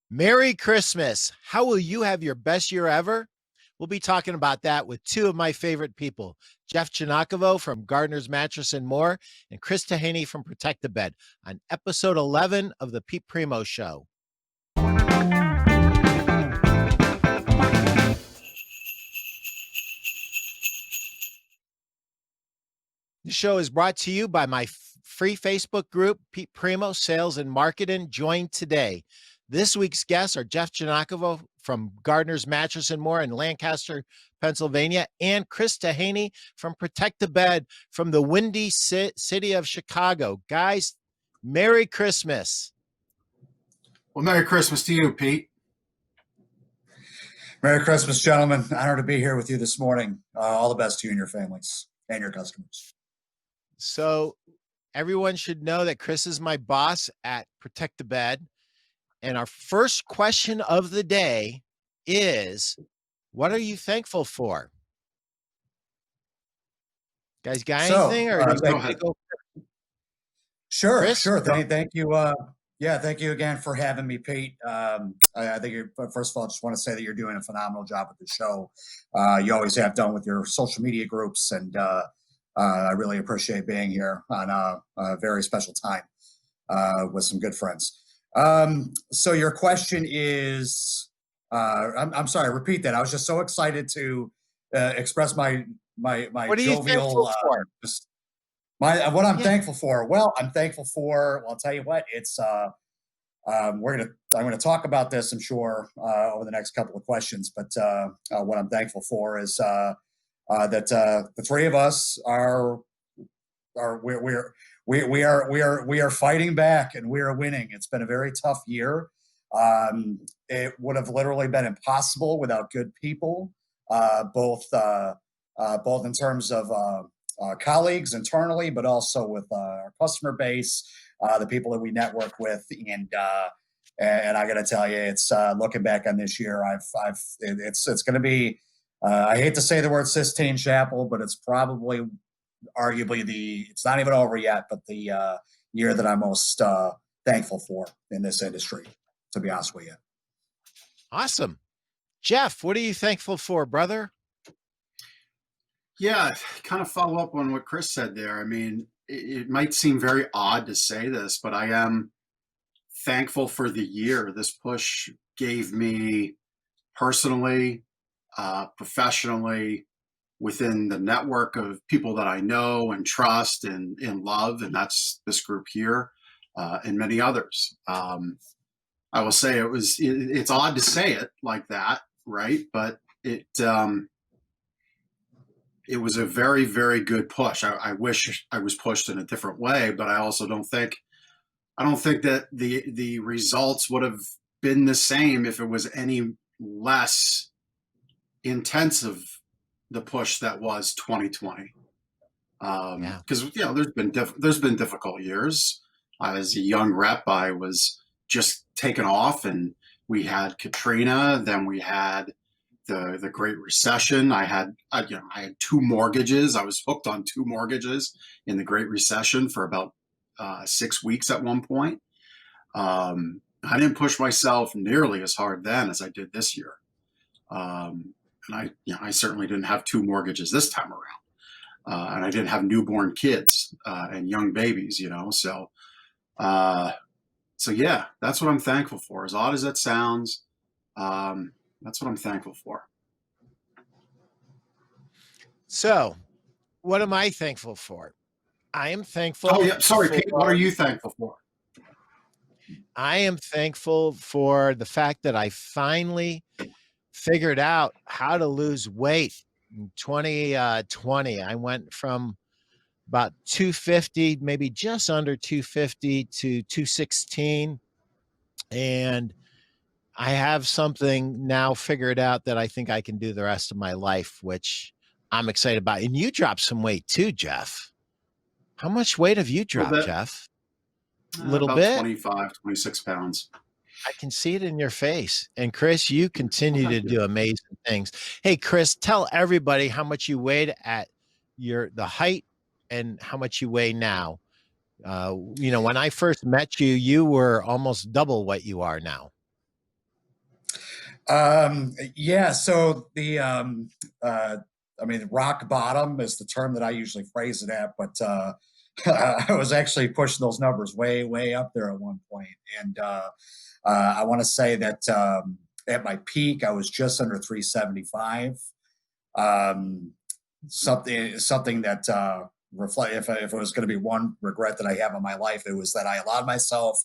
Merry Christmas. How will you have your best year ever? We'll be talking about that with two of my favorite people, Jeff Giagnocavo from Gardner's Mattress and More, and Chris Taheny from ProtectABed on episode 11 of the Pete Primeau Show. The show is brought to you by my free Facebook group, Pete Primeau Sales and Marketing. Join today. This week's guests are Jeff Giagnocavo from Gardner's Mattress and More in Lancaster, Pennsylvania, and Chris Taheny from ProtectABed from the windy city of Chicago. Guys, Merry Christmas. Well, Merry Christmas to you, Pete. Merry Christmas, gentlemen. Honored to be here with you this morning. All the best to you and your families and your customers. So everyone should know that Chris is my boss at ProtectABed. And our first question of the day is, what are you thankful for? Guys, got anything? Or go ahead. Sure, Chris? Sure. Thank you. Thank you again for having me, Pete. I think first of all, I just want to say that you're doing a phenomenal job with the show. You always have done with your social media groups, and I really appreciate being here on a very special time with some good friends. So your question is, I'm sorry, repeat that. I was just so excited to express my what are jovial, you thankful for? What I'm thankful for. Well, I'm thankful for, well, I'll tell you what, it's, I'm going to talk about this, I'm sure, over the next couple of questions, but what I'm thankful for is that the three of us we are fighting back, and we are winning. It's been a very tough year. It would have literally been impossible without good people, both in terms of colleagues internally, but also with our customer base, the people that we network with, and I got to tell you, it's looking back on this year, it's going to be. I hate to say the word Sistine Chapel, but it's probably arguably it's not even over yet, but the year that I'm most thankful for in this industry, to be honest with you. Awesome. Jeff, what are you thankful for, brother? Yeah, kind of follow up on what Chris said there. I mean, it might seem very odd to say this, but I am thankful for the year this push gave me personally, professionally, within the network of people that I know and trust and love, and that's this group here, and many others. I will say it's odd to say it like that, right? But it was a very, very good push. I wish I was pushed in a different way, but I also don't think that the results would have been the same if it was any less intensive, the push that was 2020. Because there's been difficult years. As a young rep, I was just taken off, and we had Katrina, then we had the Great Recession. I had two mortgages. I was hooked on two mortgages in the Great Recession for about 6 weeks at one point. I didn't push myself nearly as hard then as I did this year. And I certainly didn't have two mortgages this time around. And I didn't have newborn kids and young babies, So yeah, that's what I'm thankful for. As odd as that sounds, that's what I'm thankful for. So, what am I thankful for? I am thankful. Oh, yeah. Sorry, Pete. What are you thankful for? I am thankful for the fact that I finally figured out how to lose weight in 2020. I went from about 250, maybe just under 250 to 216. And I have something now figured out that I think I can do the rest of my life, which I'm excited about. And you dropped some weight too, Jeff. How much weight have you dropped, Jeff? A little bit? 25, 26 pounds. I can see it in your face. And Chris, you continue to do amazing things. Hey, Chris, tell everybody how much you weighed at the height and how much you weigh now. When I first met you, you were almost double what you are now. Yeah. So I mean, rock bottom is the term that I usually phrase it at, but I was actually pushing those numbers way, way up there at one point. And I want to say that at my peak, I was just under 375. Um, something that reflect if it was going to be one regret that I have in my life, it was that I allowed myself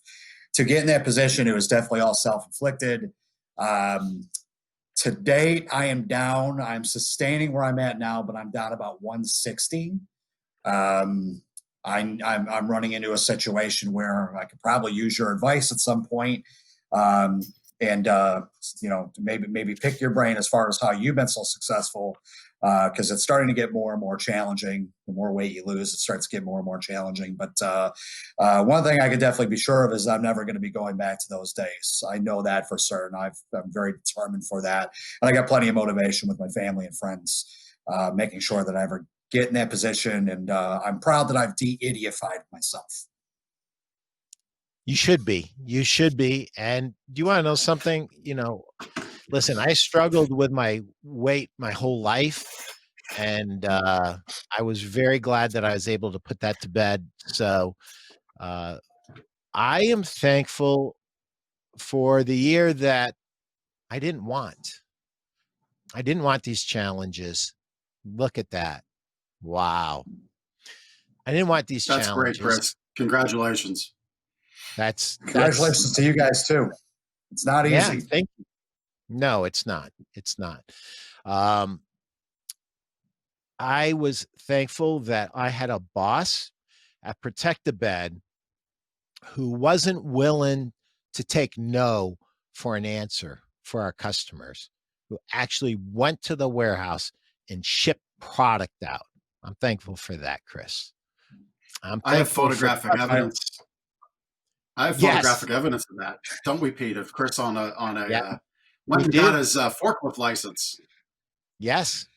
to get in that position. It was definitely all self-inflicted. Um, to date, I am down. I'm sustaining where I'm at now, but I'm down about 160. Um, I'm running into a situation where I could probably use your advice at some point, um, and maybe pick your brain as far as how you've been so successful, because it's starting to get more and more challenging. The more weight you lose, it starts to get more and more challenging. But one thing I could definitely be sure of is I'm never going to be going back to those days. I know that for certain. I'm very determined for that, and I got plenty of motivation with my family and friends, making sure that I ever get in that position. And I'm proud that I've de-idiotified myself. You should be. You should be. And do you want to know something? Listen, I struggled with my weight my whole life. And I was very glad that I was able to put that to bed. So I am thankful for the year that I didn't want. I didn't want these challenges. Look at that. Wow. I didn't want these That's challenges. great, Chris. Congratulations. Congratulations to you guys too. It's not easy. Yeah, thank you. No, it's not. It's not. I was thankful that I had a boss at ProtectABed who wasn't willing to take no for an answer for our customers, who actually went to the warehouse and shipped product out. I'm thankful for that, Chris. I have photographic evidence. I have photographic evidence of that, don't we, Pete? Of Chris when he got his forklift license. Yes,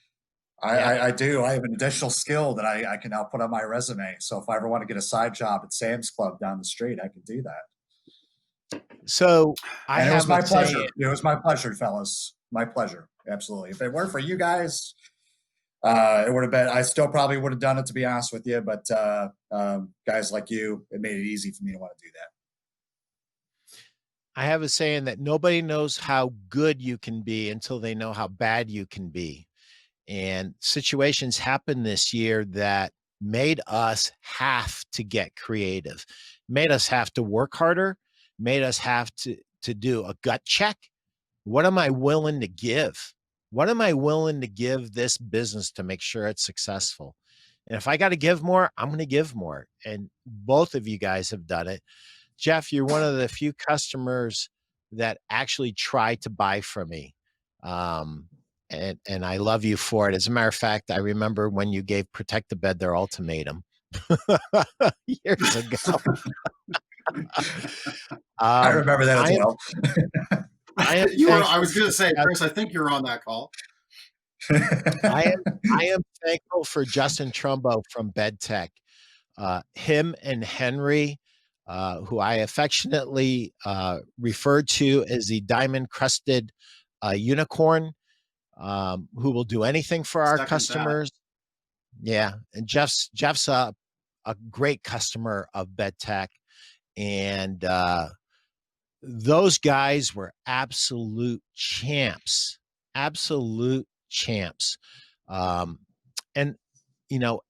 I do. I have an additional skill that I can now put on my resume. So if I ever want to get a side job at Sam's Club down the street, I can do that. So it was my pleasure. It was my pleasure, fellas. My pleasure. Absolutely. If it weren't for you guys, it would have been, I still probably would have done it, to be honest with you. But guys like you, it made it easy for me to want to do that. I have a saying that nobody knows how good you can be until they know how bad you can be. And situations happened this year that made us have to get creative, made us have to work harder, made us have to do a gut check. What am I willing to give? What am I willing to give this business to make sure it's successful? And if I got to give more, I'm going to give more. And both of you guys have done it. Jeff, you're one of the few customers that actually tried to buy from me. And I love you for it. As a matter of fact, I remember when you gave ProtectABed their ultimatum years ago. I remember that as well. I was going to say, Chris, I think you're on that call. I am thankful for Justin Trumbo from BedTech. Him and Henry, who I affectionately referred to as the diamond-crusted unicorn, who will do anything for our customers. Yeah, and Jeff's a great customer of BedTech, and those guys were absolute champs. And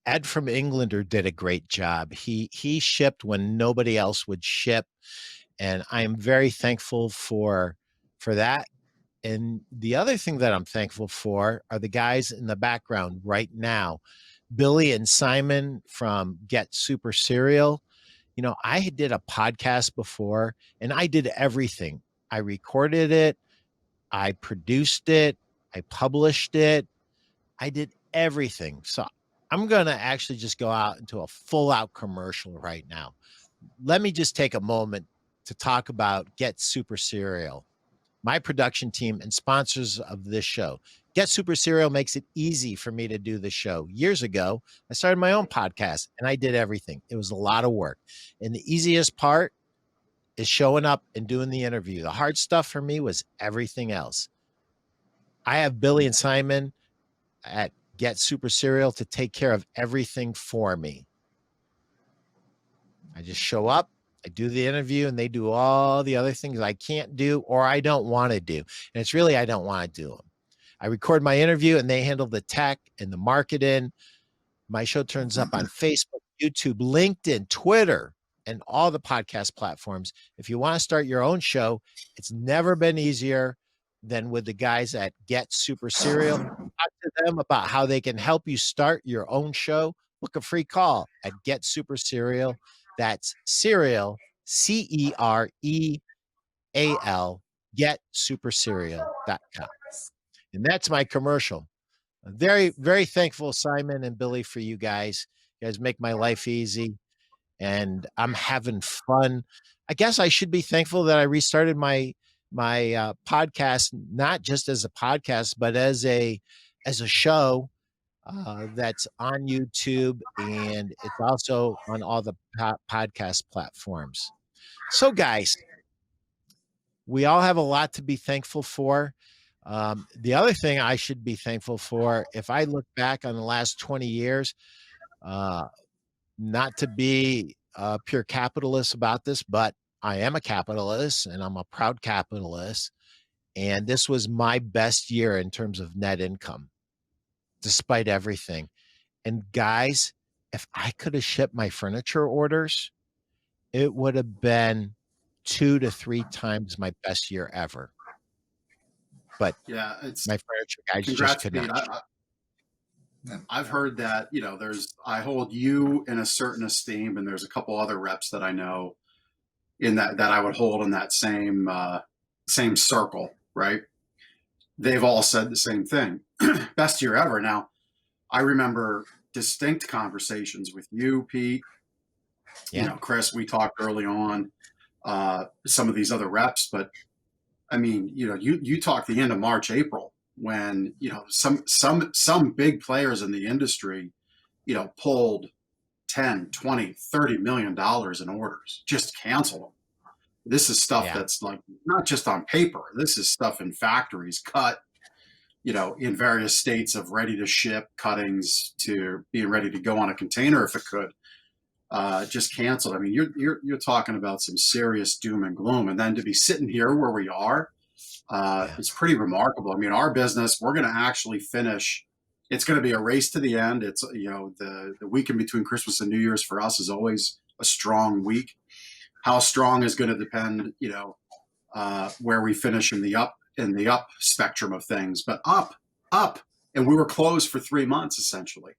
Ed from Englander did a great job. He shipped when nobody else would ship, and I am very thankful for that. And the other thing that I'm thankful for are the guys in the background right now, Billy and Simon from Get Super Cereal. I did a podcast before, and I did everything. I recorded it, I produced it, I published it, I did everything. So I'm going to actually just go out into a full-out commercial right now. Let me just take a moment to talk about Get Super Cereal, my production team and sponsors of this show. Get Super Cereal makes it easy for me to do the show. Years ago, I started my own podcast, and I did everything. It was a lot of work. And the easiest part is showing up and doing the interview. The hard stuff for me was everything else. I have Billy and Simon at Get Super Serial to take care of everything for me. I just show up, I do the interview, and they do all the other things I can't do or I don't want to do. And it's really, I don't want to do them. I record my interview and they handle the tech and the marketing. My show turns up on Facebook, YouTube, LinkedIn, Twitter, and all the podcast platforms. If you want to start your own show, it's never been easier than with the guys at Get Super Serial. Talk to them about how they can help you start your own show. Book a free call at Get Super Serial. That's Serial, Cereal, getsuperserial.com. And that's my commercial. I'm very, very thankful, Simon and Billy, for you guys. You guys make my life easy, and I'm having fun. I guess I should be thankful that I restarted my podcast, not just as a podcast, but as a show that's on YouTube, and it's also on all the podcast platforms. So, guys, we all have a lot to be thankful for. The other thing I should be thankful for, if I look back on the last 20 years, not to be a pure capitalist about this, but I am a capitalist and I'm a proud capitalist. And this was my best year in terms of net income, despite everything. And guys, if I could have shipped my furniture orders, it would have been 2 to 3 times my best year ever. But yeah, it's my furniture guys just congrats, could Pete. not. I've heard that, I hold you in a certain esteem, and there's a couple other reps that I know in that I would hold in that same circle, right? They've all said the same thing. Best year ever. Now, I remember distinct conversations with you, Pete. Yeah. Chris, we talked early on, some of these other reps, but I mean, you talked the end of March, April, when, some big players in the industry, pulled 10, 20, 30 million dollars in orders, just canceled them. This is stuff that's like not just on paper. This is stuff in factories cut, in various states of ready to ship cuttings to being ready to go on a container if it could. Just canceled. I mean, you're talking about some serious doom and gloom, and then to be sitting here where we are, it's pretty remarkable. I mean, our business, we're going to actually finish. It's going to be a race to the end. It's the weekend between Christmas and New Year's for us is always a strong week. How strong is going to depend, where we finish in the up spectrum of things, but up, and we were closed for 3 months essentially.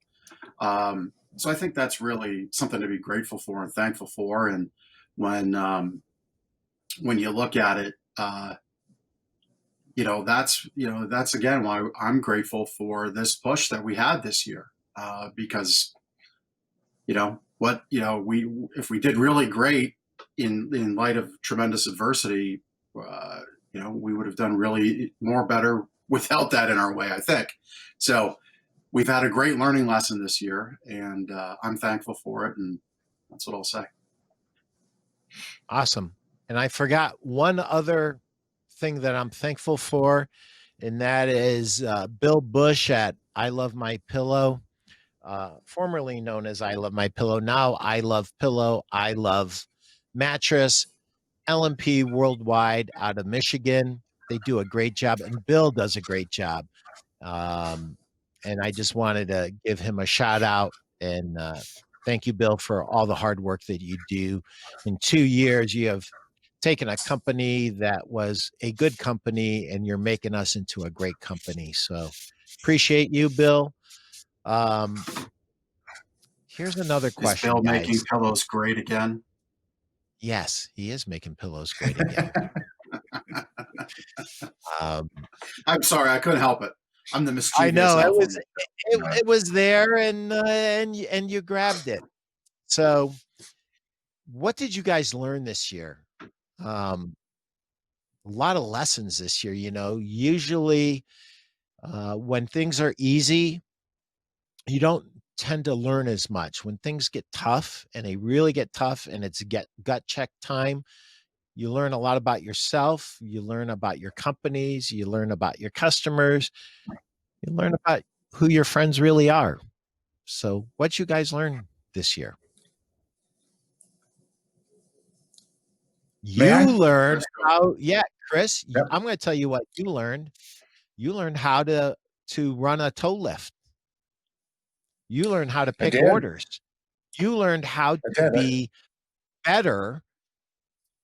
So I think that's really something to be grateful for and thankful for. And when you look at it, that's again why I'm grateful for this push that we had this year, because if we did really great in light of tremendous adversity, we would have done really better without that in our way, I think. So we've had a great learning lesson this year, and I'm thankful for it, and that's what I'll say. Awesome. And I forgot one other thing that I'm thankful for, and that is Bill Bush at I Love My Pillow, formerly known as I Love My Pillow, now I Love Pillow, I Love Mattress, LMP Worldwide out of Michigan. They do a great job, and Bill does a great job. And I just wanted to give him a shout out and thank you, Bill, for all the hard work that you do. In 2 years, you have taken a company that was a good company and you're making us into a great company. So appreciate you, Bill. Here's another question. Is Bill guys. making pillows great again? Yes, he is making pillows great again. I'm sorry, I couldn't help it. I'm the mischievous. I know it was there, and you grabbed it. So, what did you guys learn this year? A lot of lessons this year. Usually when things are easy, you don't tend to learn as much. When things get tough, and they really get tough, and it's gut check time, You learn a lot about yourself. You learn about your companies. You learn about your customers. You learn about who your friends really are. So what you guys learn this year? May I? You learned how, yeah, Chris, Yep. I'm going to tell you what you learned. You learned how to run a tow lift. You learned how to I pick did. orders. You learned how I to did. be better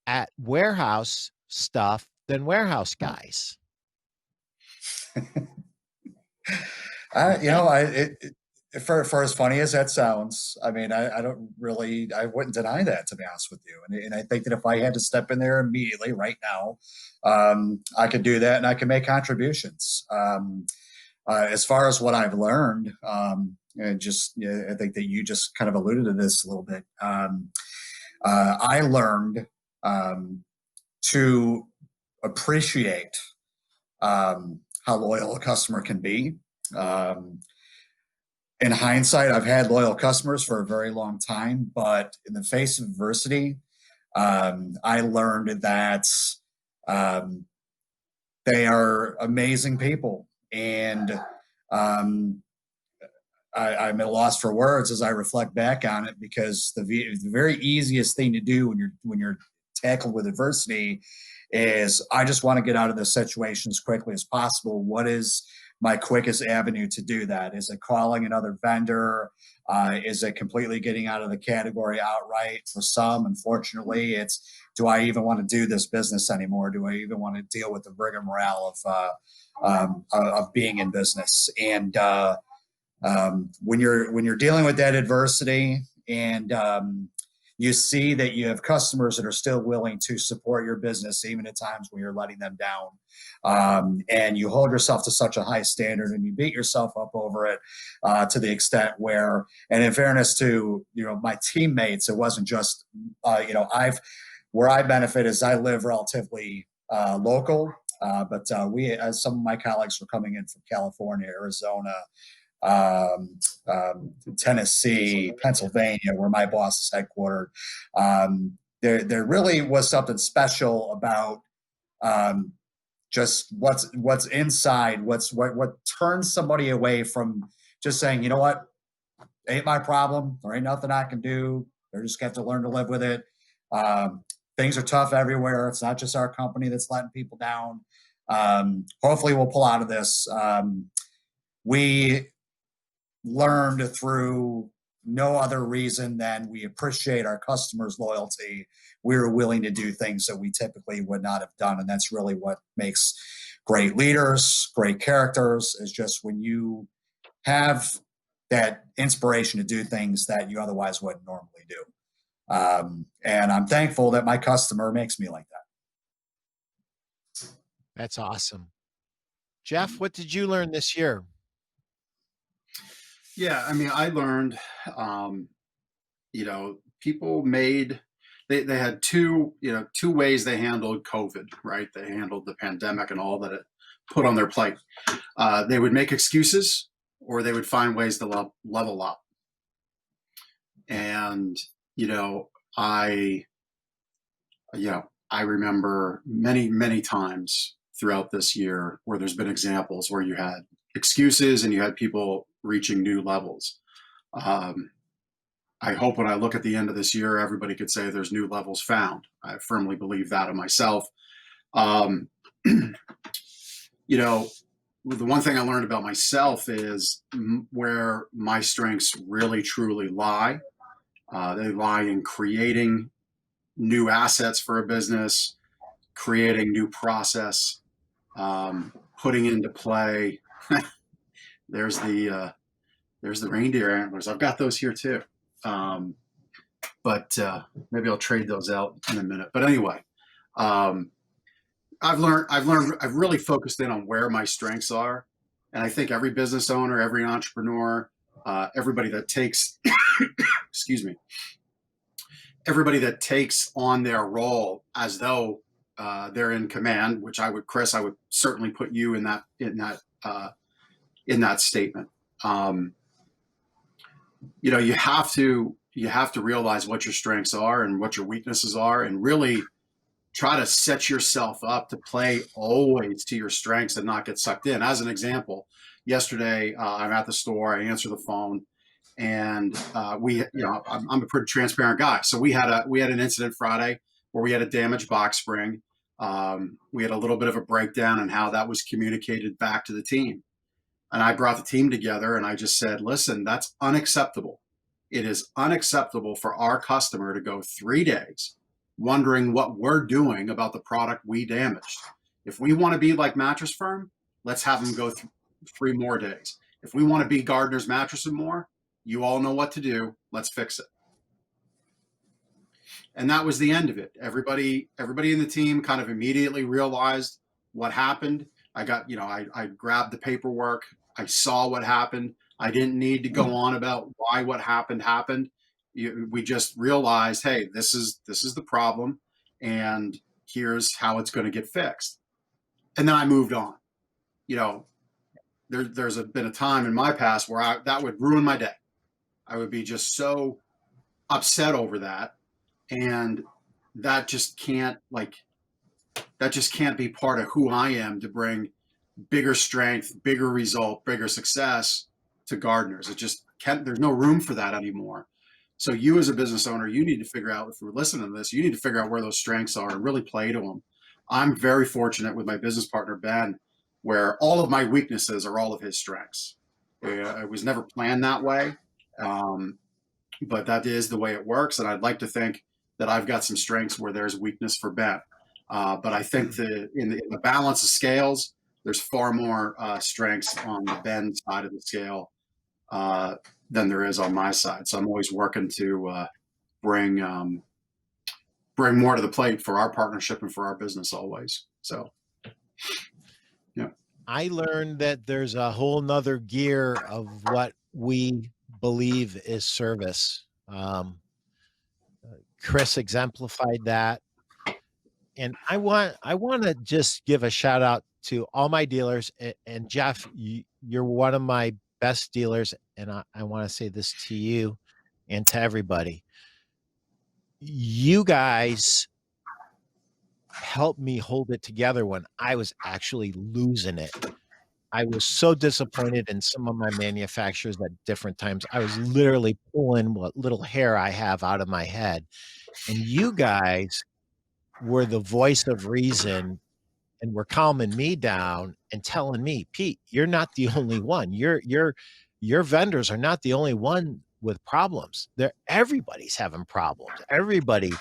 at warehouse stuff than warehouse guys. For as funny as that sounds, I mean, I wouldn't deny that, to be honest with you. And I think that if I had to step in there immediately right now, I could do that and I can make contributions. As far as what I've learned, and just, I think that you just kind of alluded to this a little bit. I learned to appreciate how loyal a customer can be. In hindsight, I've had loyal customers for a very long time, but in the face of adversity, I learned that they are amazing people. And I'm at a loss for words as I reflect back on it, because the very easiest thing to do when you're tackled with adversity is, I just want to get out of this situation as quickly as possible. What is my quickest avenue to do that? Is it calling another vendor? Is it completely getting out of the category outright? For some, unfortunately, it's, do I even want to do this business anymore? Do I even want to deal with the rigmarole of being in business? And when you're dealing with that adversity, and you see that you have customers that are still willing to support your business even at times when you're letting them down, and you hold yourself to such a high standard and you beat yourself up over it, to the extent where, and in fairness to my teammates, it wasn't just where I benefit is I live relatively local, but some of my colleagues were coming in from California, Arizona, Tennessee, Pennsylvania, where my boss is headquartered. There really was something special about just what's inside, what turns somebody away from just saying, you know what, ain't my problem. There ain't nothing I can do. They're just got to learn to live with it. Things are tough everywhere. It's not just our company that's letting people down. Hopefully we'll pull out of this. We learned through no other reason than we appreciate our customers' loyalty. We're willing to do things that we typically would not have done. And that's really what makes great leaders, great characters, is just when you have that inspiration to do things that you otherwise wouldn't normally do. And I'm thankful that my customer makes me like that. That's awesome. Jeff, what did you learn this year? Yeah, I mean, I learned, people they had two ways they handled COVID, right? They handled the pandemic and all that it put on their plate. They would make excuses, or they would find ways to level up. And, I remember many, many times throughout this year where there's been examples where you had excuses and you had people reaching new levels. I hope when I look at the end of this year, everybody could say there's new levels found. I firmly believe that of myself. The one thing I learned about myself is where my strengths really, truly lie. They lie in creating new assets for a business, creating new process, putting into play. There's the reindeer antlers. I've got those here too. But maybe I'll trade those out in a minute. But anyway, I've really focused in on where my strengths are. And I think every business owner, every entrepreneur, everybody that takes, excuse me, everybody that takes on their role as though they're in command, which Chris, I would certainly put you in that statement. You have to realize what your strengths are and what your weaknesses are, and really try to set yourself up to play always to your strengths and not get sucked in. As an example, yesterday I'm at the store, I answer the phone, and I'm a pretty transparent guy. So we had an incident Friday where we had a damaged box spring. We had a little bit of a breakdown in how that was communicated back to the team. And I brought the team together and I just said, listen, that's unacceptable. It is unacceptable for our customer to go 3 days wondering what we're doing about the product we damaged. If we want to be like Mattress Firm, let's have them go 3 more days. If we want to be Gardner's Mattress and More, you all know what to do. Let's fix it. And that was the end of it. Everybody in the team kind of immediately realized what happened. I grabbed the paperwork. I saw what happened. I didn't need to go on about why what happened. We just realized, hey, this is the problem, and here's how it's going to get fixed. And then I moved on. There's been a time in my past where that would ruin my day. I would be just so upset over that, and that just can't be part of who I am to bring bigger strength, bigger result, bigger success to Gardners. It just can't. There's no room for that anymore. So you as a business owner, you need to figure out, if you're listening to this, you need to figure out where those strengths are and really play to them. I'm very fortunate with my business partner, Ben, where all of my weaknesses are all of his strengths. It was never planned that way, but that is the way it works. And I'd like to think that I've got some strengths where there's weakness for Ben. But I think in the balance of scales, there's far more strengths on the Ben side of the scale than there is on my side. So I'm always working to bring more to the plate for our partnership and for our business always. So, yeah. I learned that there's a whole nother gear of what we believe is service. Chris exemplified that. And I want to just give a shout out to all my dealers. And Jeff, you're one of my best dealers. And I want to say this to you and to everybody. You guys helped me hold it together when I was actually losing it. I was so disappointed in some of my manufacturers at different times. I was literally pulling what little hair I have out of my head. And you guys were the voice of reason and were calming me down and telling me, Pete, you're not the only one. Your vendors are not the only one with problems. Everybody's having problems. Everybody,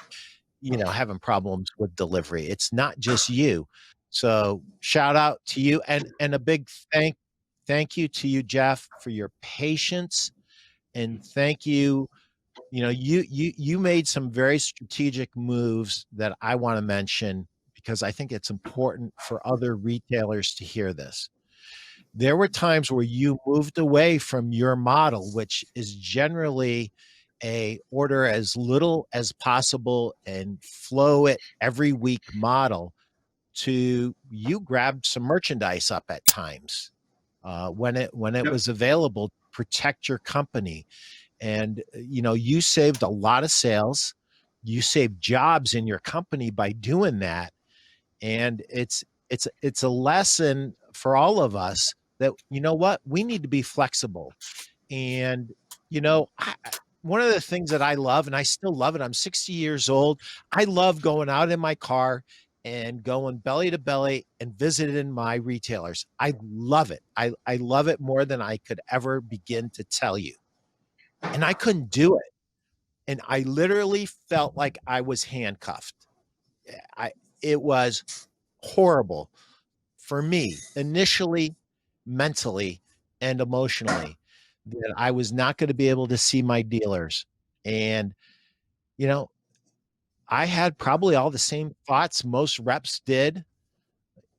having problems with delivery. It's not just you. So shout out to you and a big thank you to you, Jeff, for your patience, and thank you. You made some very strategic moves that I want to mention because I think it's important for other retailers to hear this. There were times where you moved away from your model, which is generally a order as little as possible and flow it every week model, to you grabbed some merchandise up at times when it was available to protect your company. And, you saved a lot of sales. You saved jobs in your company by doing that. And it's a lesson for all of us that, we need to be flexible. And, one of the things that I love, and I still love it, I'm 60 years old. I love going out in my car and going belly to belly and visiting my retailers. I love it. I love it more than I could ever begin to tell you. And I couldn't do it. And I literally felt like I was handcuffed. It was horrible for me initially, mentally and emotionally, that I was not going to be able to see my dealers. And, I had probably all the same thoughts most reps did.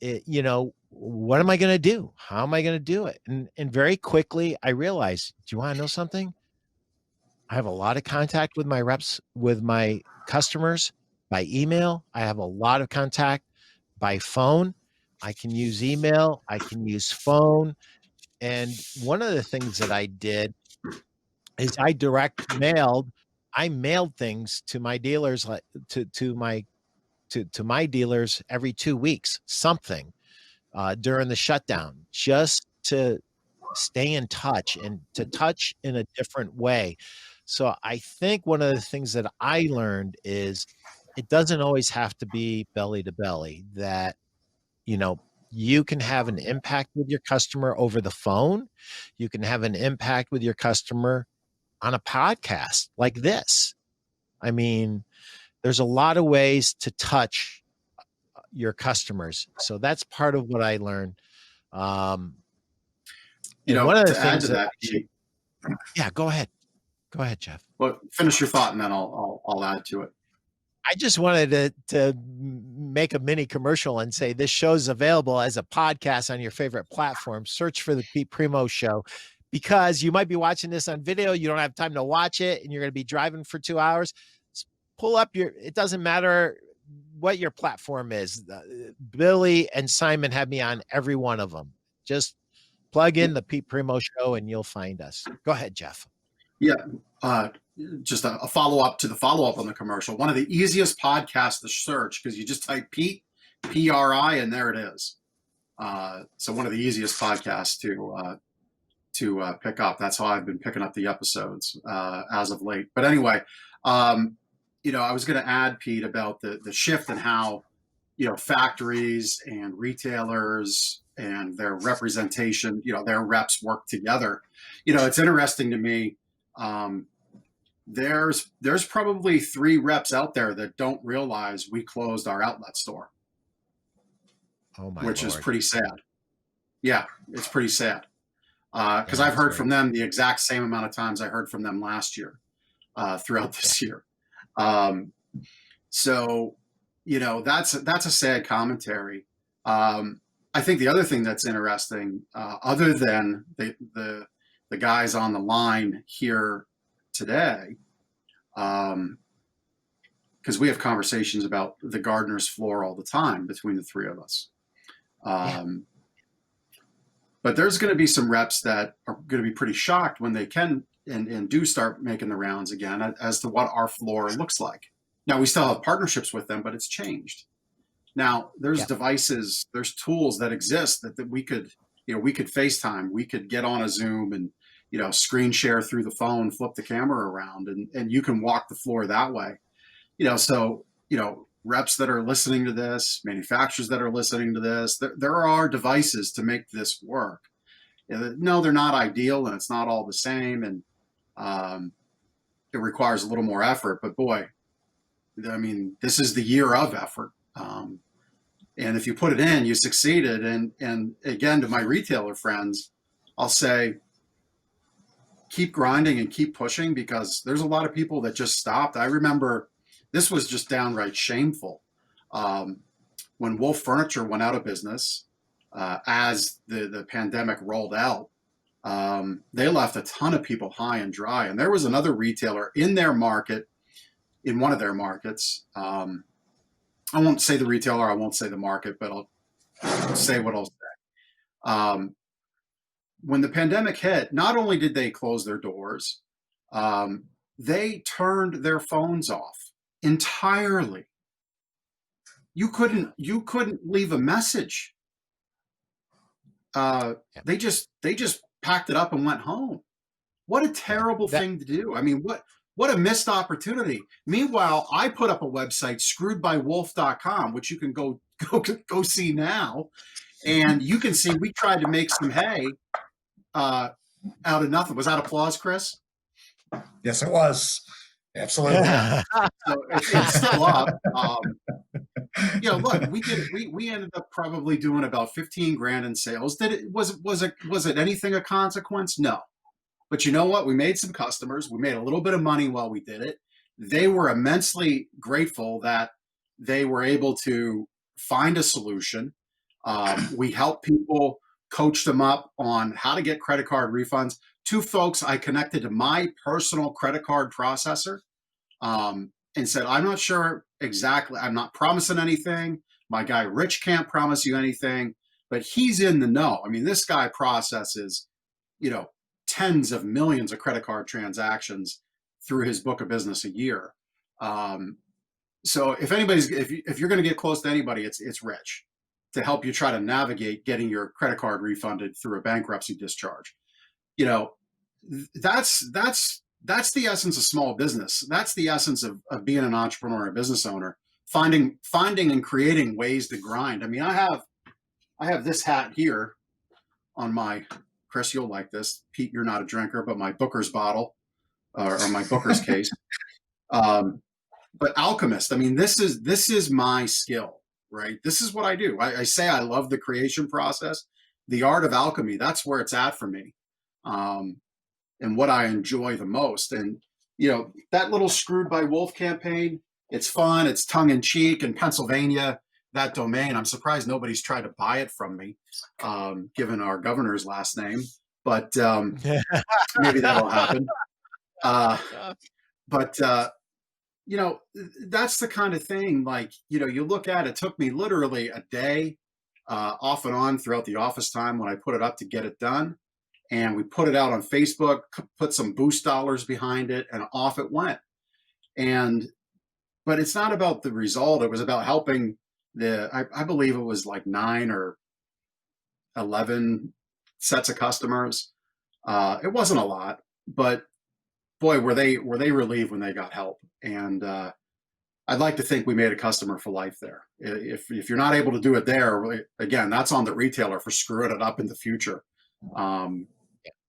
What am I going to do? How am I going to do it? And very quickly I realized, do you want to know something? I have a lot of contact with my reps, with my customers by email. I have a lot of contact by phone. I can use email. I can use phone. And one of the things that I did is I mailed things to my dealers, to to my dealers every 2 weeks, something during the shutdown, just to stay in touch and to touch in a different way. So I think one of the things that I learned is it doesn't always have to be belly to belly, that, you know, you can have an impact with your customer over the phone. You can have an impact with your customer on a podcast like this. I mean, there's a lot of ways to touch your customers. So that's part of what I learned. Um, You and know, one of the to add things to that that, actually, yeah, go ahead. Go ahead, Jeff. well, finish your thought and then I'll add to it. I just wanted to make a mini commercial and say this show's available as a podcast on your favorite platform. Search for the Pete Primeau Show, because you might be watching this on video. You don't have time to watch it and you're going to be driving for 2 hours. Pull up it doesn't matter what your platform is. Billy and Simon have me on every one of them. Just plug in the Pete Primeau Show and you'll find us. Go ahead, Jeff. Yeah. Just a follow-up to the follow-up on the commercial. One of the easiest podcasts to search, because you just type Pete, P-R-I, and there it is. So one of the easiest podcasts to pick up. That's how I've been picking up the episodes as of late. But anyway, you know, I was going to add, Pete, about the shift in how, you know, factories and retailers and their representation, you know, their reps work together. You know, it's interesting to me. There's probably 3 reps out there that don't realize we closed our outlet store. Oh my which Lord. is pretty sad. Yeah, it's pretty sad. Because Yeah, I've heard right. from them the exact same amount of times I heard from them last year, throughout this year. So, you know, that's a sad commentary. I think the other thing that's interesting, other than the guys on the line here today, because we have conversations about the Gardner's floor all the time between the 3 of us. But there's going to be some reps that are going to be pretty shocked when they can and do start making the rounds again as to what our floor looks like. Now, we still have partnerships with them, but it's changed. Now, there's devices, there's tools that exist that we could, you know, we could FaceTime, we could get on a Zoom and, you know, screen share through the phone, flip the camera around, and you can walk the floor that way. You know, so, you know, reps that are listening to this, manufacturers that are listening to this, there are devices to make this work. No, they're not ideal, and it's not all the same, and it requires a little more effort. But boy, I mean, this is the year of effort. And if you put it in, you succeeded. And again, to my retailer friends, I'll say, keep grinding and keep pushing, because there's a lot of people that just stopped. I remember this was just downright shameful. When Wolf Furniture went out of business, as the pandemic rolled out, they left a ton of people high and dry. And there was another retailer in their market, in one of their markets. I won't say the retailer, I won't say the market, but I'll say what I'll say. When the pandemic hit, not only did they close their doors, they turned their phones off entirely. You couldn't leave a message. They just packed it up and went home. What a terrible thing to do. I mean, what a missed opportunity. Meanwhile, I put up a website, screwedbywolf.com, which you can go see now. And you can see we tried to make some hay out of nothing. Was that applause, Chris? Yes, it was. Absolutely. Yeah. So it's still up. You know, look, we ended up probably doing about 15 grand in sales. Was it anything of consequence? No. But you know what? We made some customers. We made a little bit of money while we did it. They were immensely grateful that they were able to find a solution. We helped people, coached them up on how to get credit card refunds. 2 folks I connected to my personal credit card processor, and said, I'm not sure exactly. I'm not promising anything. My guy Rich can't promise you anything, but he's in the know. I mean, this guy processes, you know, tens of millions of credit card transactions through his book of business a year. So if anybody's, if you're going to get close to anybody, it's Rich, to help you try to navigate getting your credit card refunded through a bankruptcy discharge. You know, that's the essence of small business. That's the essence of being an entrepreneur, a business owner, finding and creating ways to grind. I mean, I have this hat here on my, Chris, you'll like this. Pete, you're not a drinker, but my Booker's bottle, or my Booker's case. But Alchemist, I mean, this is my skill, right? This is what I do. I say I love the creation process, the art of alchemy. That's where it's at for me, and what I enjoy the most. And that little Screwed by Wolf campaign, it's fun. It's tongue in cheek. In Pennsylvania, that domain, I'm surprised nobody's tried to buy it from me, given our governor's last name. But maybe that'll happen. But that's the kind of thing, like, you look at it, took me literally a day off and on throughout the office time when I put it up to get it done. And we put it out on Facebook, put some boost dollars behind it, and off it went. But it's not about the result. It was about helping I believe it was like 9 or 11 sets of customers. It wasn't a lot, but boy, were they relieved when they got help. And I'd like to think we made a customer for life there. If you're not able to do it there, again, that's on the retailer for screwing it up in the future.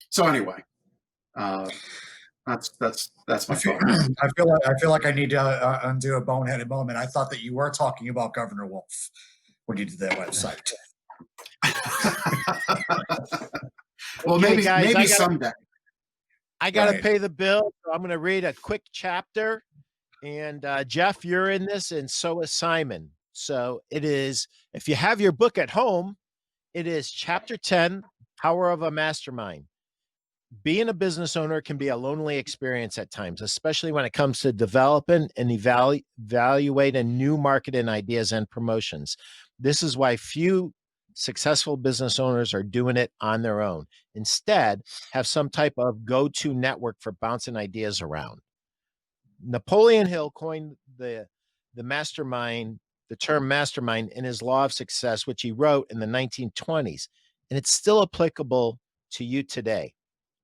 So anyway, that's my thought. I feel like I need to undo a boneheaded moment. I thought that you were talking about Governor Wolf when you did that website. Well, Okay, maybe guys, maybe someday. I got to Right. pay the bill. So I'm going to read a quick chapter. And Jeff, you're in this, and so is Simon. So it is, if you have your book at home, it is chapter 10, Power of a Mastermind. Being a business owner can be a lonely experience at times, especially when it comes to developing and evaluating new marketing ideas and promotions. This is why few successful business owners are doing it on their own. Instead, have some type of go-to network for bouncing ideas around. Napoleon Hill coined the mastermind, the term mastermind, in his Law of Success, which he wrote in the 1920s, and it's still applicable to you today.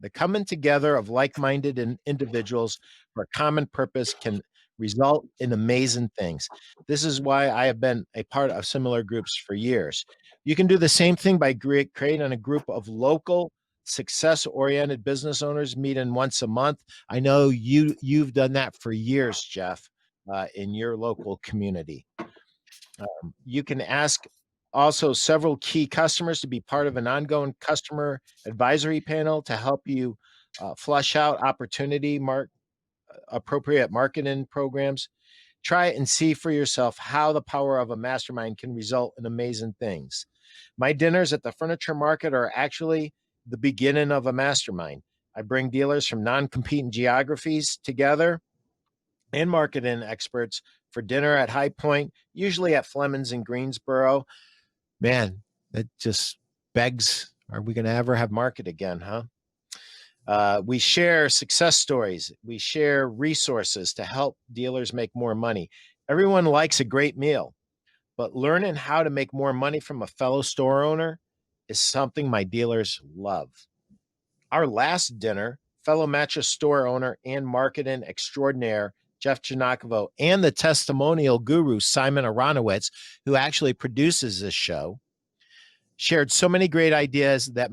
The coming together of like-minded individuals for a common purpose can result in amazing things. This is why I have been a part of similar groups for years. You can do the same thing by creating a group of local, success-oriented business owners meeting once a month. I know you've done that for years, Jeff, in your local community. You can ask also several key customers to be part of an ongoing customer advisory panel to help you flush out appropriate marketing programs. Try it and see for yourself how the power of a mastermind can result in amazing things. My dinners at the furniture market are actually the beginning of a mastermind. I bring dealers from non-competing geographies together and marketing experts for dinner at High Point, usually at Fleming's in Greensboro. Man, that just begs, are we going to ever have market again, huh? We share success stories. We share resources to help dealers make more money. Everyone likes a great meal, but learning how to make more money from a fellow store owner is something my dealers love. Our last dinner, fellow Mattress store owner and marketing extraordinaire Jeff Giagnocavo and the testimonial guru Simon Aronowitz, who actually produces this show, shared so many great ideas that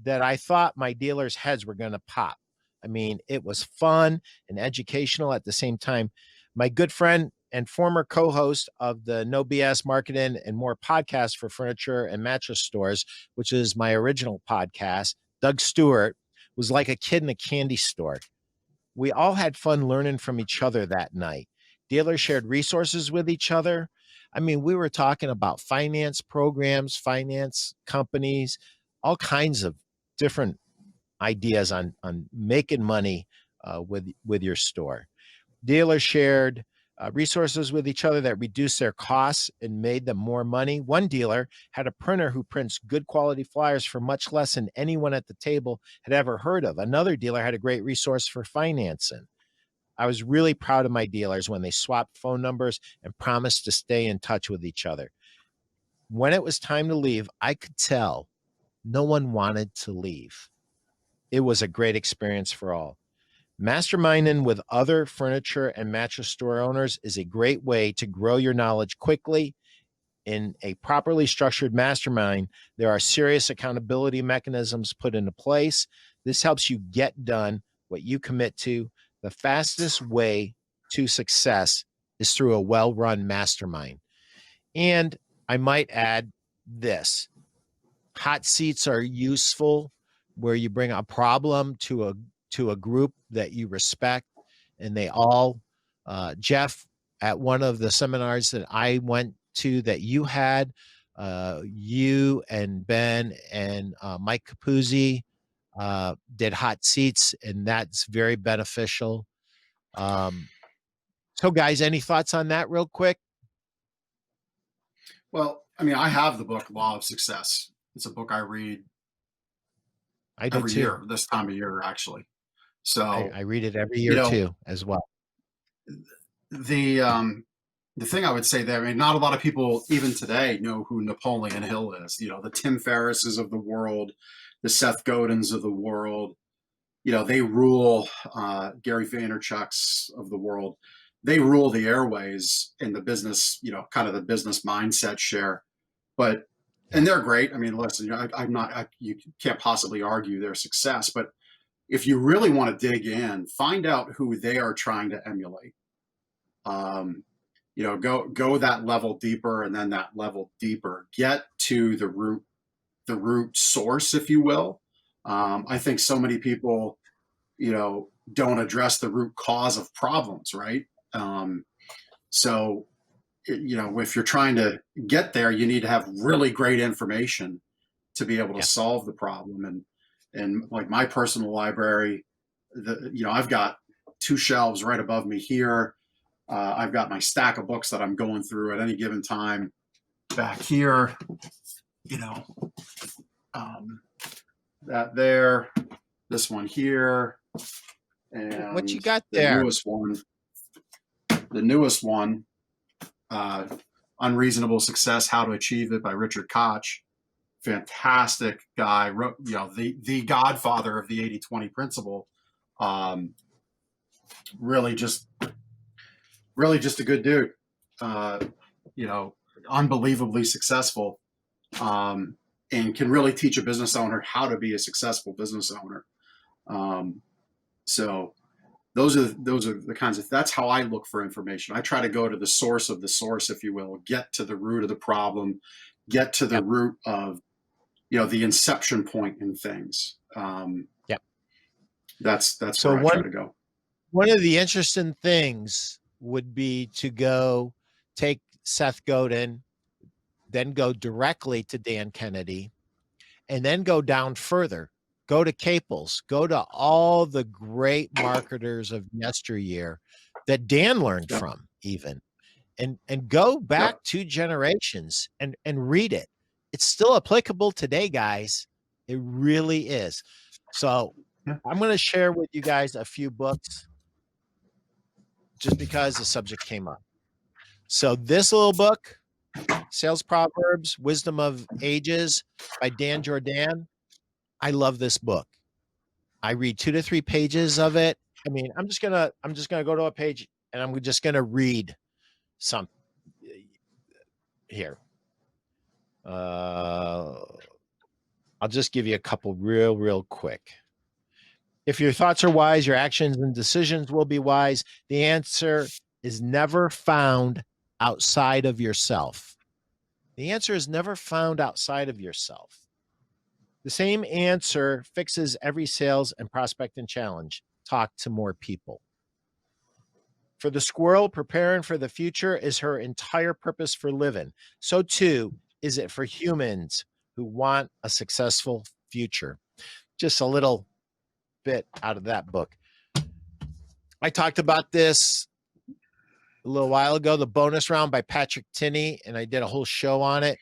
that I thought my dealers' heads were going to pop. I mean, it was fun and educational at the same time. My good friend and former co-host of the No BS Marketing and More podcast for furniture and mattress stores, which is my original podcast, Doug Stewart, was like a kid in a candy store. We all had fun learning from each other that night. Dealers shared resources with each other. I mean, we were talking about finance programs, finance companies, all kinds of different ideas on making money with your store. Dealers shared resources with each other that reduced their costs and made them more money. One dealer had a printer who prints good quality flyers for much less than anyone at the table had ever heard of. Another dealer had a great resource for financing. I was really proud of my dealers when they swapped phone numbers and promised to stay in touch with each other. When it was time to leave, I could tell no one wanted to leave. It was a great experience for all. Masterminding with other furniture and mattress store owners is a great way to grow your knowledge quickly. In a properly structured mastermind, there are serious accountability mechanisms put into place. This helps you get done what you commit to. The fastest way to success is through a well-run mastermind. And I might add this. Hot seats are useful where you bring a problem to a group that you respect, and they all Jeff, at one of the seminars that I went to that you had, you and Ben and Mike Capuzzi did hot seats, and that's very beneficial. So guys, any thoughts on that real quick? Well, I mean, I have the book Law of Success. It's a book I read every year, this time of year, actually. So I read it every year too, as well. The thing I would say there, I mean, not a lot of people even today know who Napoleon Hill is. The Tim Ferrisses of the world, the Seth Godins of the world. They rule. Gary Vaynerchuk's of the world. They rule the airways in the business. Kind of the business mindset share, and they're great. I mean, listen, you can't possibly argue their success, but if you really want to dig in, find out who they are trying to emulate. Go that level deeper, and then that level deeper. Get to the root source, if you will. I think so many people, don't address the root cause of problems, right? So, if you're trying to get there, you need to have really great information to be able to solve the problem. And like my personal library, I've got 2 shelves right above me here. I've got my stack of books that I'm going through at any given time back here, that there, this one here, and what you got there? The newest one, Unreasonable Success, How to Achieve It by Richard Koch. Fantastic guy, wrote, the godfather of the 80-20 principle. Really just a good dude, unbelievably successful, and can really teach a business owner how to be a successful business owner. So those are the kinds of, that's how I look for information. I try to go to the source of the source, if you will, get to the root of the problem, get to the root of, the inception point in things. That's so where I try to go. One of the interesting things would be to go take Seth Godin, then go directly to Dan Kennedy, and then go down further. Go to Caples, go to all the great marketers of yesteryear that Dan learned from, even, and go back 2 generations and read it. It's still applicable today, guys. It really is. So I'm going to share with you guys a few books just because the subject came up. So this little book, Sales Proverbs, Wisdom of Ages by Dan Jordan. I love this book. I read 2 to 3 pages of it. I mean, I'm just gonna go to a page and I'm just gonna read some here. I'll just give you a couple real quick. If your thoughts are wise, your actions and decisions will be wise. The answer is never found outside of yourself. The answer is never found outside of yourself. The same answer fixes every sales and prospecting challenge. Talk to more people. For the squirrel, preparing for the future is her entire purpose for living. So too is it for humans who want a successful future. Just a little bit out of that book. I talked about this a little while ago, the bonus round by Patrick Tinney, and I did a whole show on it.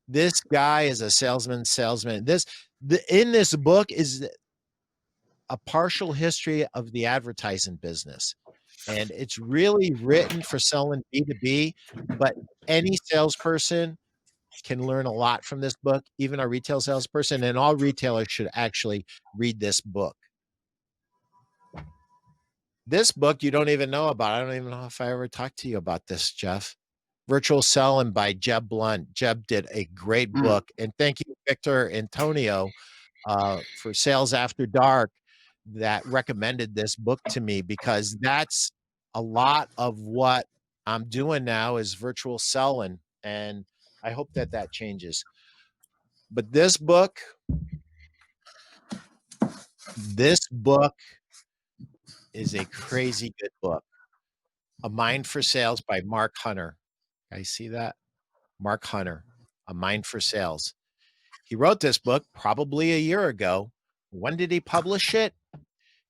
This guy is a salesman. In this book is a partial history of the advertising business. And it's really written for selling B2B, but any salesperson can learn a lot from this book, even a retail salesperson, and all retailers should actually read this book. This book you don't even know about. I don't even know if I ever talked to you about this, Jeff. Virtual Selling by Jeb Blunt. Jeb did a great book. And thank you, Victor Antonio, for Sales After Dark, that recommended this book to me, because that's a lot of what I'm doing now is virtual selling. And I hope that that changes. But this book is a crazy good book. A Mind for Sales by Mark Hunter. I see that? Mark Hunter, A Mind for Sales. He wrote this book probably a year ago. When did he publish it?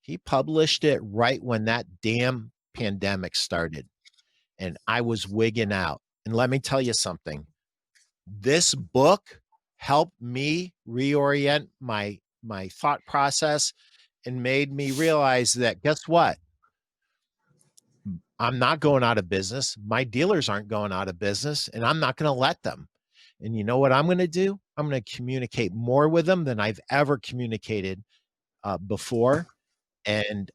He published it right when that damn pandemic started. And I was wigging out. And let me tell you something. This book helped me reorient my thought process and made me realize that, guess what? I'm not going out of business. My dealers aren't going out of business, and I'm not going to let them. And you know what I'm going to do? I'm going to communicate more with them than I've ever communicated before. And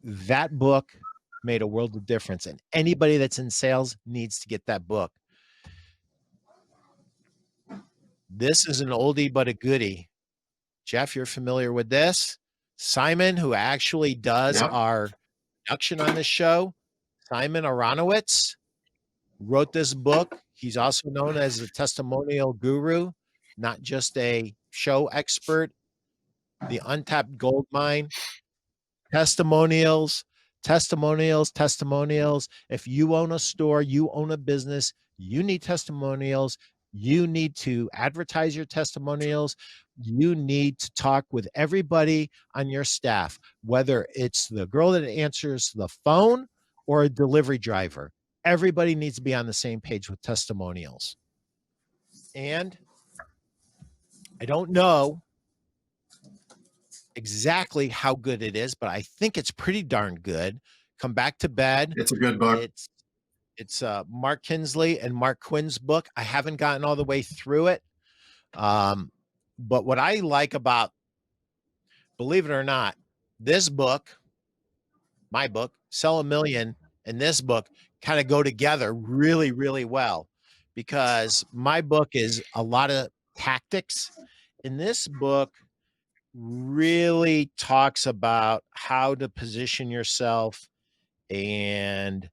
that book made a world of difference. And anybody that's in sales needs to get that book. This is an oldie but a goodie. Jeff, you're familiar with this. Simon, who actually does our production on this show, Simon Aronowitz, wrote this book. He's also known as a testimonial guru, not just a show expert. The Untapped Gold Mine. Testimonials. If you own a store, you own a business, you need testimonials. You need to advertise your testimonials. You need to talk with everybody on your staff, whether it's the girl that answers the phone or a delivery driver. Everybody needs to be on the same page with testimonials. And I don't know exactly how good it is, but I think it's pretty darn good. Come Back to Bed. It's a good book. It's Mark Kinsley and Mark Quinn's book. I haven't gotten all the way through it. But what I like about, believe it or not, this book, my book, Sell a Million, and this book kind of go together really, really well, because my book is a lot of tactics. And this book really talks about how to position yourself and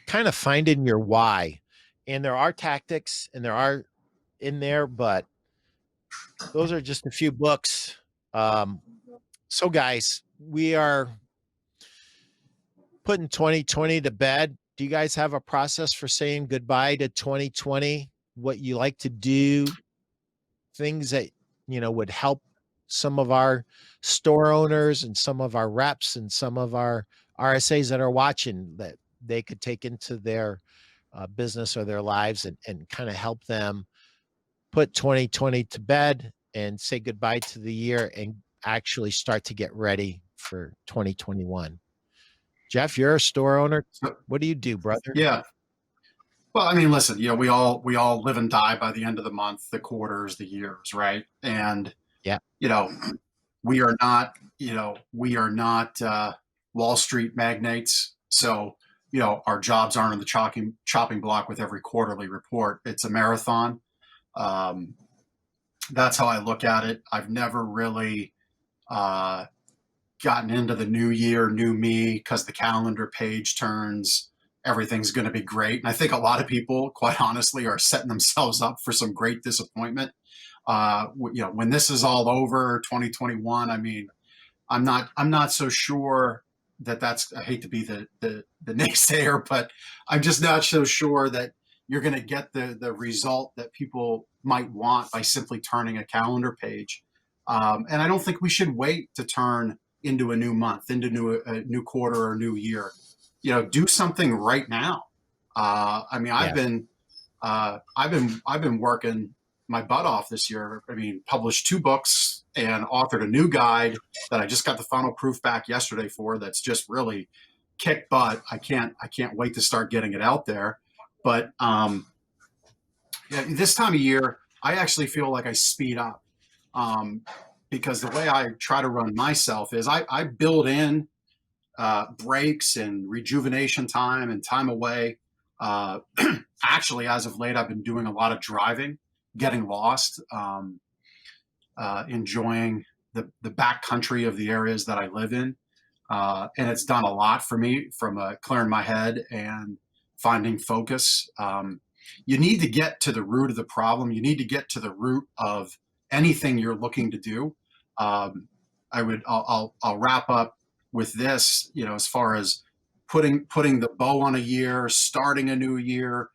kind of finding your why. And there are tactics and there are in there, but those are just a few books. So guys, we are putting 2020 to bed. Do you guys have a process for saying goodbye to 2020? What you like to do, things that, would help some of our store owners and some of our reps and some of our RSAs that are watching, that they could take into their business or their lives and kind of help them put 2020 to bed and say goodbye to the year and actually start to get ready for 2021. Jeff, you're a store owner. What do you do, brother? Yeah. Well, I mean, listen, we all live and die by the end of the month, the quarters, the years, right? And we are not Wall Street magnates. So, our jobs aren't on the chopping block with every quarterly report. It's a marathon. That's how I look at it. I've never really gotten into the new year, new me, because the calendar page turns, everything's going to be great. And I think a lot of people, quite honestly, are setting themselves up for some great disappointment. When this is all over, 2021, I mean, I'm not so sure that's, I hate to be the naysayer, but I'm just not so sure that you're going to get the result that people might want by simply turning a calendar page. And I don't think we should wait to turn into a new month, into a new quarter or new year. Do something right now. I mean, I've been working my butt off this year. I mean, published 2 books and authored a new guide that I just got the final proof back yesterday for. That's just really kick butt. I can't wait to start getting it out there. But yeah, this time of year, I actually feel like I speed up, because the way I try to run myself is I build in breaks and rejuvenation time and time away. Actually, as of late, I've been doing a lot of driving, getting lost, enjoying the back country of the areas that I live in. And it's done a lot for me from clearing my head and finding focus. You need to get to the root of the problem. You need to get to the root of anything you're looking to do. I'll wrap up with this, as far as putting the bow on a year, starting a new year,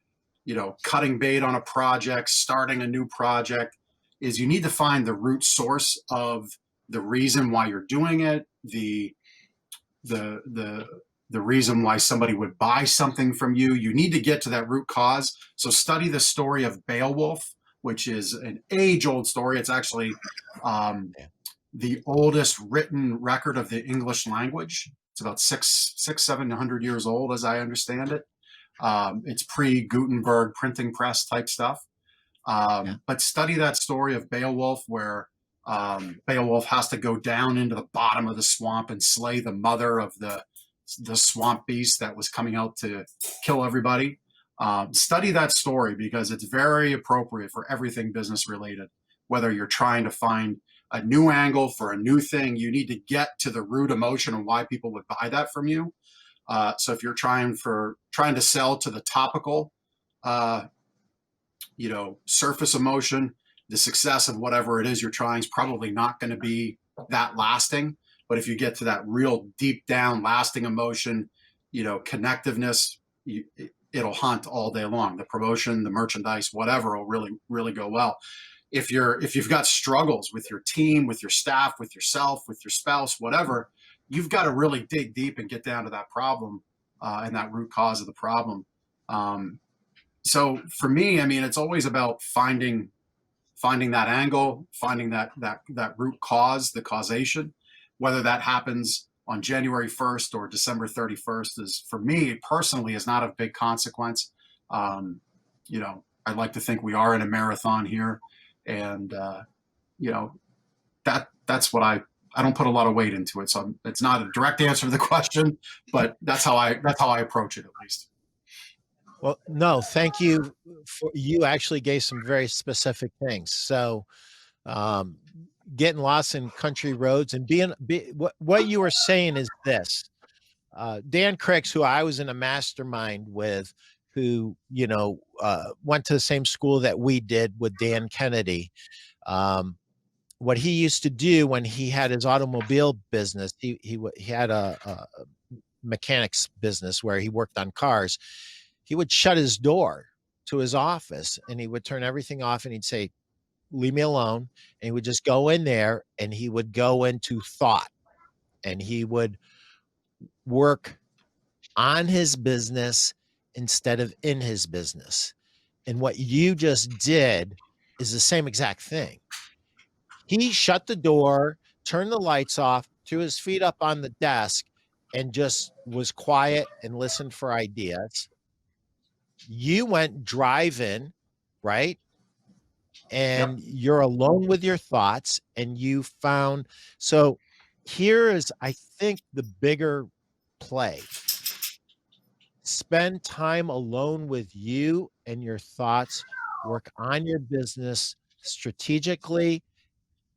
cutting bait on a project, starting a new project, is you need to find the root source of the reason why you're doing it, the reason why somebody would buy something from you. You need to get to that root cause. So study the story of Beowulf, which is an age-old story. It's actually the oldest written record of the English language. It's about 700 years old, as I understand it. It's pre-Gutenberg printing press type stuff. But study that story of Beowulf, where Beowulf has to go down into the bottom of the swamp and slay the mother of the swamp beast that was coming out to kill everybody. Study that story, because it's very appropriate for everything business related. Whether you're trying to find a new angle for a new thing, you need to get to the root emotion and why people would buy that from you. So if you're trying to sell to the topical, surface emotion, the success of whatever it is you're trying is probably not going to be that lasting. But if you get to that real deep down lasting emotion, connectiveness, it'll hunt all day long. The promotion, the merchandise, whatever will really, really go well. If you've got struggles with your team, with your staff, with yourself, with your spouse, whatever, you've got to really dig deep and get down to that problem and that root cause of the problem. So for me, it's always about finding that angle, finding that root cause, the causation. Whether that happens on January 1st or December 31st is, for me personally, is not of big consequence. I'd like to think we are in a marathon here, and that's what I don't put a lot of weight into it. So it's not a direct answer to the question, but that's how I approach it, at least. Well, no, thank you. You actually gave some very specific things. So, getting lost in country roads and what you were saying is this. Dan Cricks, who I was in a mastermind with, who, went to the same school that we did with Dan Kennedy. What he used to do when he had his automobile business, he had a mechanics business where he worked on cars. He would shut his door to his office and he would turn everything off and he'd say, "Leave me alone." And he would just go in there and he would go into thought and he would work on his business instead of in his business. And what you just did is the same exact thing. He shut the door, turned the lights off, threw his feet up on the desk, and just was quiet and listened for ideas. You went drive-in, right? And you're alone with your thoughts and you found, so here is, I think, the bigger play. Spend time alone with you and your thoughts, work on your business strategically,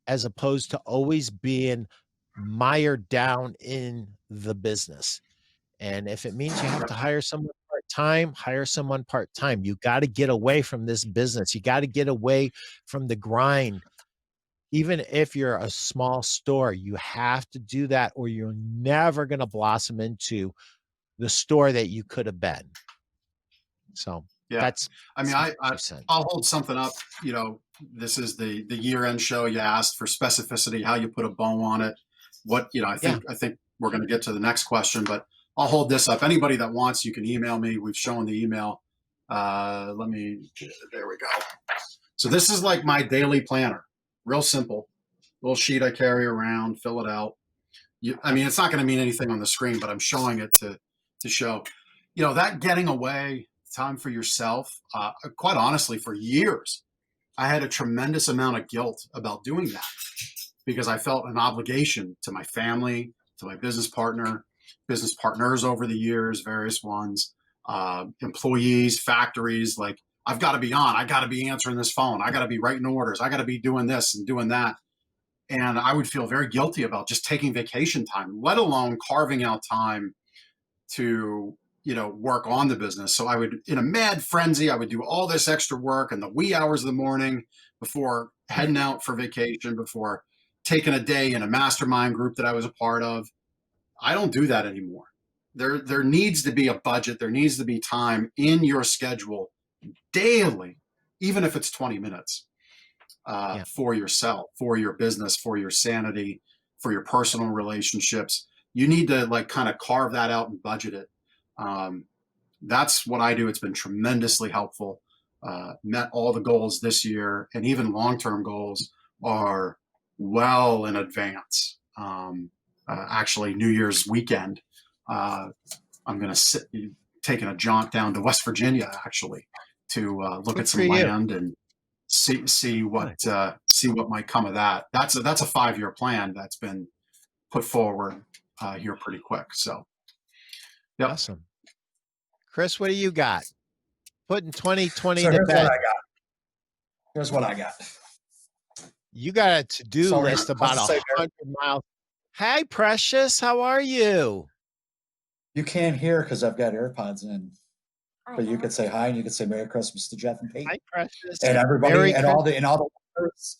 as opposed to always being mired down in the business. And if it means you have to hire someone part-time, hire someone part-time. You got to get away from this business. You got to get away from the grind. Even if you're a small store, you have to do that or you're never going to blossom into the store that you could have been. So that's, I'll hold something up. This is the year-end show. You asked for specificity, how you put a bow on it. I think we're going to get to the next question, but I'll hold this up. Anybody that wants, you can email me. We've shown the email. There we go. So this is like my daily planner. Real simple. Little sheet I carry around, fill it out. It's not going to mean anything on the screen, but I'm showing it to to show, that getting away, time for yourself. Quite honestly, for years, I had a tremendous amount of guilt about doing that because I felt an obligation to my family, to my business partners over the years, various ones, employees, factories. Like, I've got to be on. I got to be answering this phone. I got to be writing orders. I got to be doing this and doing that. And I would feel very guilty about just taking vacation time, let alone carving out time to, work on the business. So I would, in a mad frenzy, I would do all this extra work in the wee hours of the morning before heading out for vacation, before taking a day in a mastermind group that I was a part of. I don't do that anymore. There needs to be a budget. There needs to be time in your schedule daily, even if it's 20 minutes. For yourself, for your business, for your sanity, for your personal relationships. You need to kind of carve that out and budget it. That's what I do. It's been tremendously helpful. Met all the goals this year, and even long-term goals are well in advance. Actually, New Year's weekend, I'm going to taking a jaunt down to West Virginia, actually, to look at some land and see what might come of that. That's a 5-year plan that's been put forward here pretty quick. So, yep. Awesome. Chris, what do you got? Putting 2020 So to here's bed. what I got. Here's what I got. You got a to-do list about 100 miles. Hi, Precious. How are you? You can't hear because I've got AirPods in. But you could say hi, and you could say Merry Christmas to Jeff and Pete. Hi, Precious. And everybody, and all the words.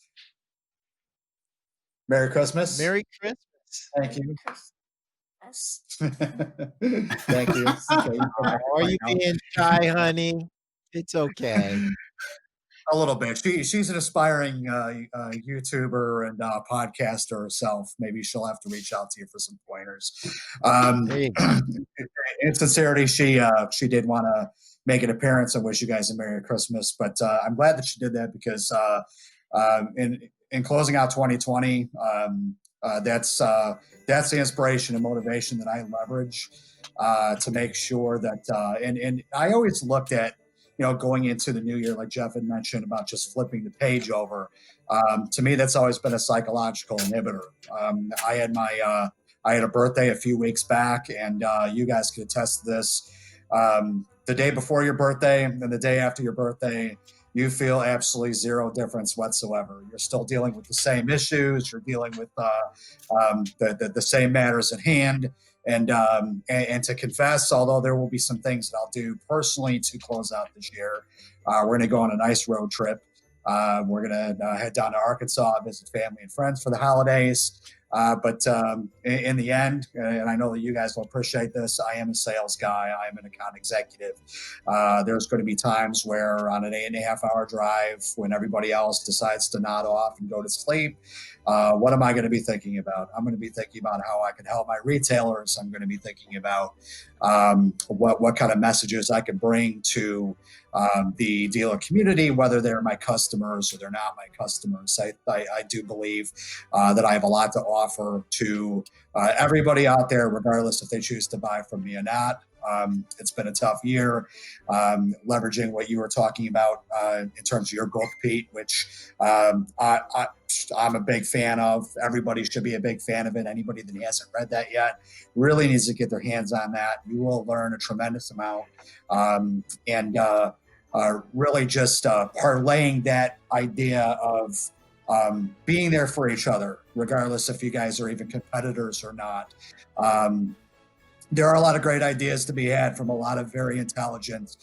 Merry Christmas. Merry Christmas. Thank you. Thank you. Okay, how are you being shy, honey? It's okay. A little bit. She's an aspiring YouTuber and podcaster herself. Maybe she'll have to reach out to you for some pointers. There you go. In sincerity, she did want to make an appearance and wish you guys a Merry Christmas. But I'm glad that she did that because in closing out 2020, that's the inspiration and motivation that I leverage to make sure that and I always looked at, going into the new year, like Jeff had mentioned about just flipping the page over. To me, that's always been a psychological inhibitor. I had a birthday a few weeks back, and you guys could attest to this. The day before your birthday and the day after your birthday, you feel absolutely zero difference whatsoever. You're still dealing with the same issues. You're dealing with the same matters at hand. And to confess, although there will be some things that I'll do personally to close out this year, we're going to go on a nice road trip. We're going to head down to Arkansas, visit family and friends for the holidays. But in the end, and I know that you guys will appreciate this, I am a sales guy. I am an account executive. There's going to be times where on an 8.5-hour drive, when everybody else decides to nod off and go to sleep, what am I going to be thinking about? I'm going to be thinking about how I can help my retailers. I'm going to be thinking about what kind of messages I can bring to the dealer community, whether they're my customers or they're not my customers. I do believe that I have a lot to offer to everybody out there, regardless if they choose to buy from me or not. It's been a tough year, leveraging what you were talking about in terms of your book, Pete, which I'm a big fan of. Everybody should be a big fan of it. Anybody that hasn't read that yet really needs to get their hands on that. You will learn a tremendous amount. And really just parlaying that idea of being there for each other, regardless if you guys are even competitors or not. There are a lot of great ideas to be had from a lot of very intelligent,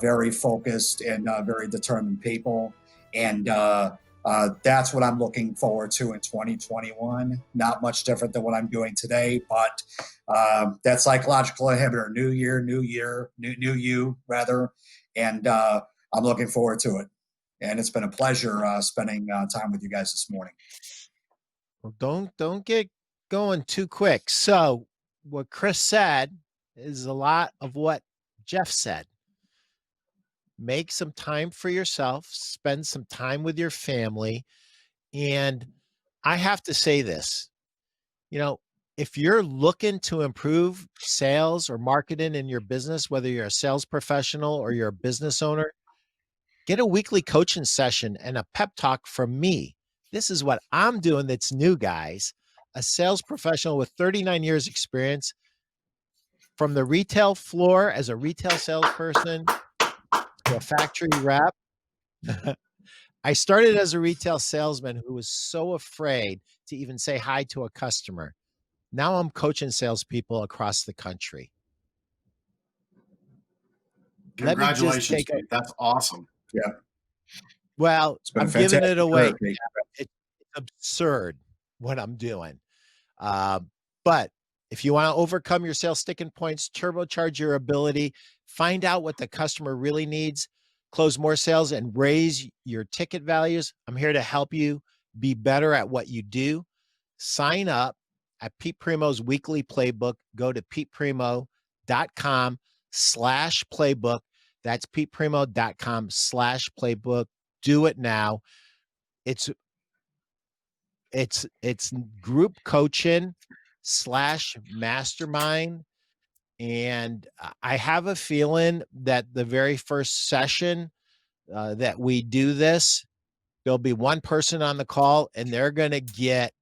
very focused, and very determined people. And that's what I'm looking forward to in 2021. Not much different than what I'm doing today, but that psychological inhibitor, new year, new you, rather. And I'm looking forward to it. And it's been a pleasure spending time with you guys this morning. Well, don't get going too quick. So what Chris said is a lot of what Jeff said. Make some time for yourself, spend some time with your family. And I have to say this, if you're looking to improve sales or marketing in your business, whether you're a sales professional or you're a business owner, get a weekly coaching session and a pep talk from me. This is what I'm doing that's new, guys. A sales professional with 39 years experience from the retail floor as a retail salesperson to a factory rep. I started as a retail salesman who was so afraid to even say hi to a customer. Now I'm coaching salespeople across the country. Let me just Congratulations, take Pete. That's awesome. Yeah. Well, It's been a I'm giving it fantastic away. career, Pete. It's absurd what I'm doing. But if you want to overcome your sales sticking points, turbocharge your ability, find out what the customer really needs, close more sales, and raise your ticket values, I'm here to help you be better at what you do. Sign up at Pete Primeau's weekly playbook. Go to peteprimeau.com/playbook. That's peteprimeau.com/playbook. Do it now. It's group coaching / mastermind. And I have a feeling that the very first session that we do this, there'll be one person on the call and they're going to get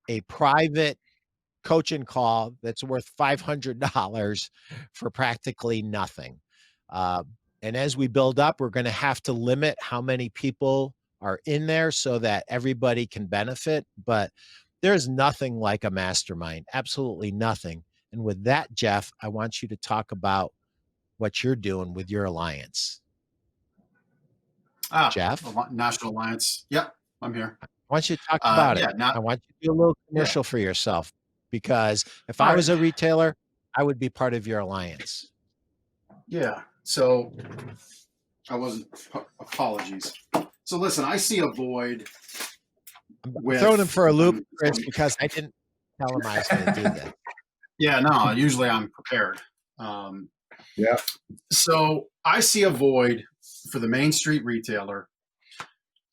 a private coaching call that's worth $500 for practically nothing. And as we build up, we're going to have to limit how many people are in there so that everybody can benefit. But there's nothing like a mastermind, absolutely nothing. And with that, Jeff, I want you to talk about what you're doing with your alliance. Jeff? National Alliance. Yep, I'm here. I want you to talk about it. I want you to do a little commercial for yourself, because if I was a retailer, I would be part of your alliance. Yeah. So I wasn't. Apologies. So listen, I see a void. I'm throwing him for a loop, Chris, because I didn't tell him I was going to do that. Yeah, no, usually I'm prepared. Yeah. So I see a void for the Main Street retailer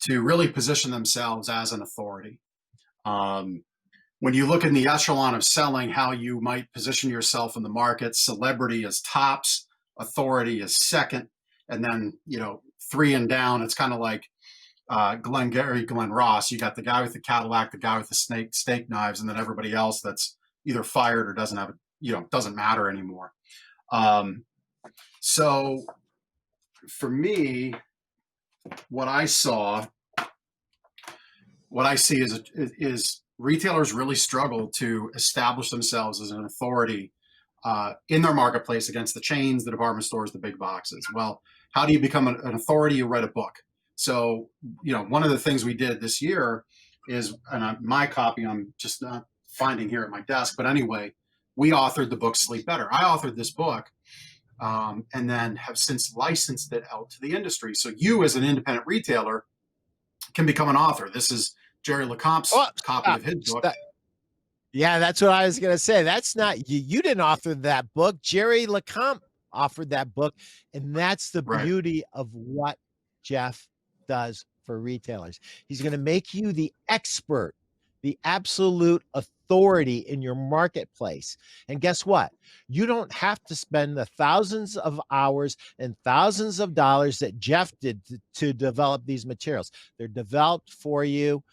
to really position themselves as an authority. When you look in the echelon of selling, how you might position yourself in the market, celebrity is tops, authority is second, and then, 3 and down, it's kind of like Glengarry Glen Ross. You got the guy with the Cadillac, the guy with the steak knives, and then everybody else that's either fired or doesn't have, doesn't matter anymore. So for me, what I see is retailers really struggle to establish themselves as an authority in their marketplace against the chains, the department stores, the big boxes. Well, how do you become an authority? You read a book. So, one of the things we did this year is, and my copy I'm just not finding here at my desk, but anyway, we authored the book Sleep Better. I authored this book and then have since licensed it out to the industry. So you as an independent retailer can become an author. This is Jerry LeCompte's copy of his book. Yeah, that's what I was going to say. That's not you. You didn't author that book. Jerry LeCompte authored that book. And that's the beauty of what Jeff does for retailers. He's going to make you the expert, the absolute authority in your marketplace. And guess what? You don't have to spend the thousands of hours and thousands of dollars that Jeff did to develop these materials. They're developed for you.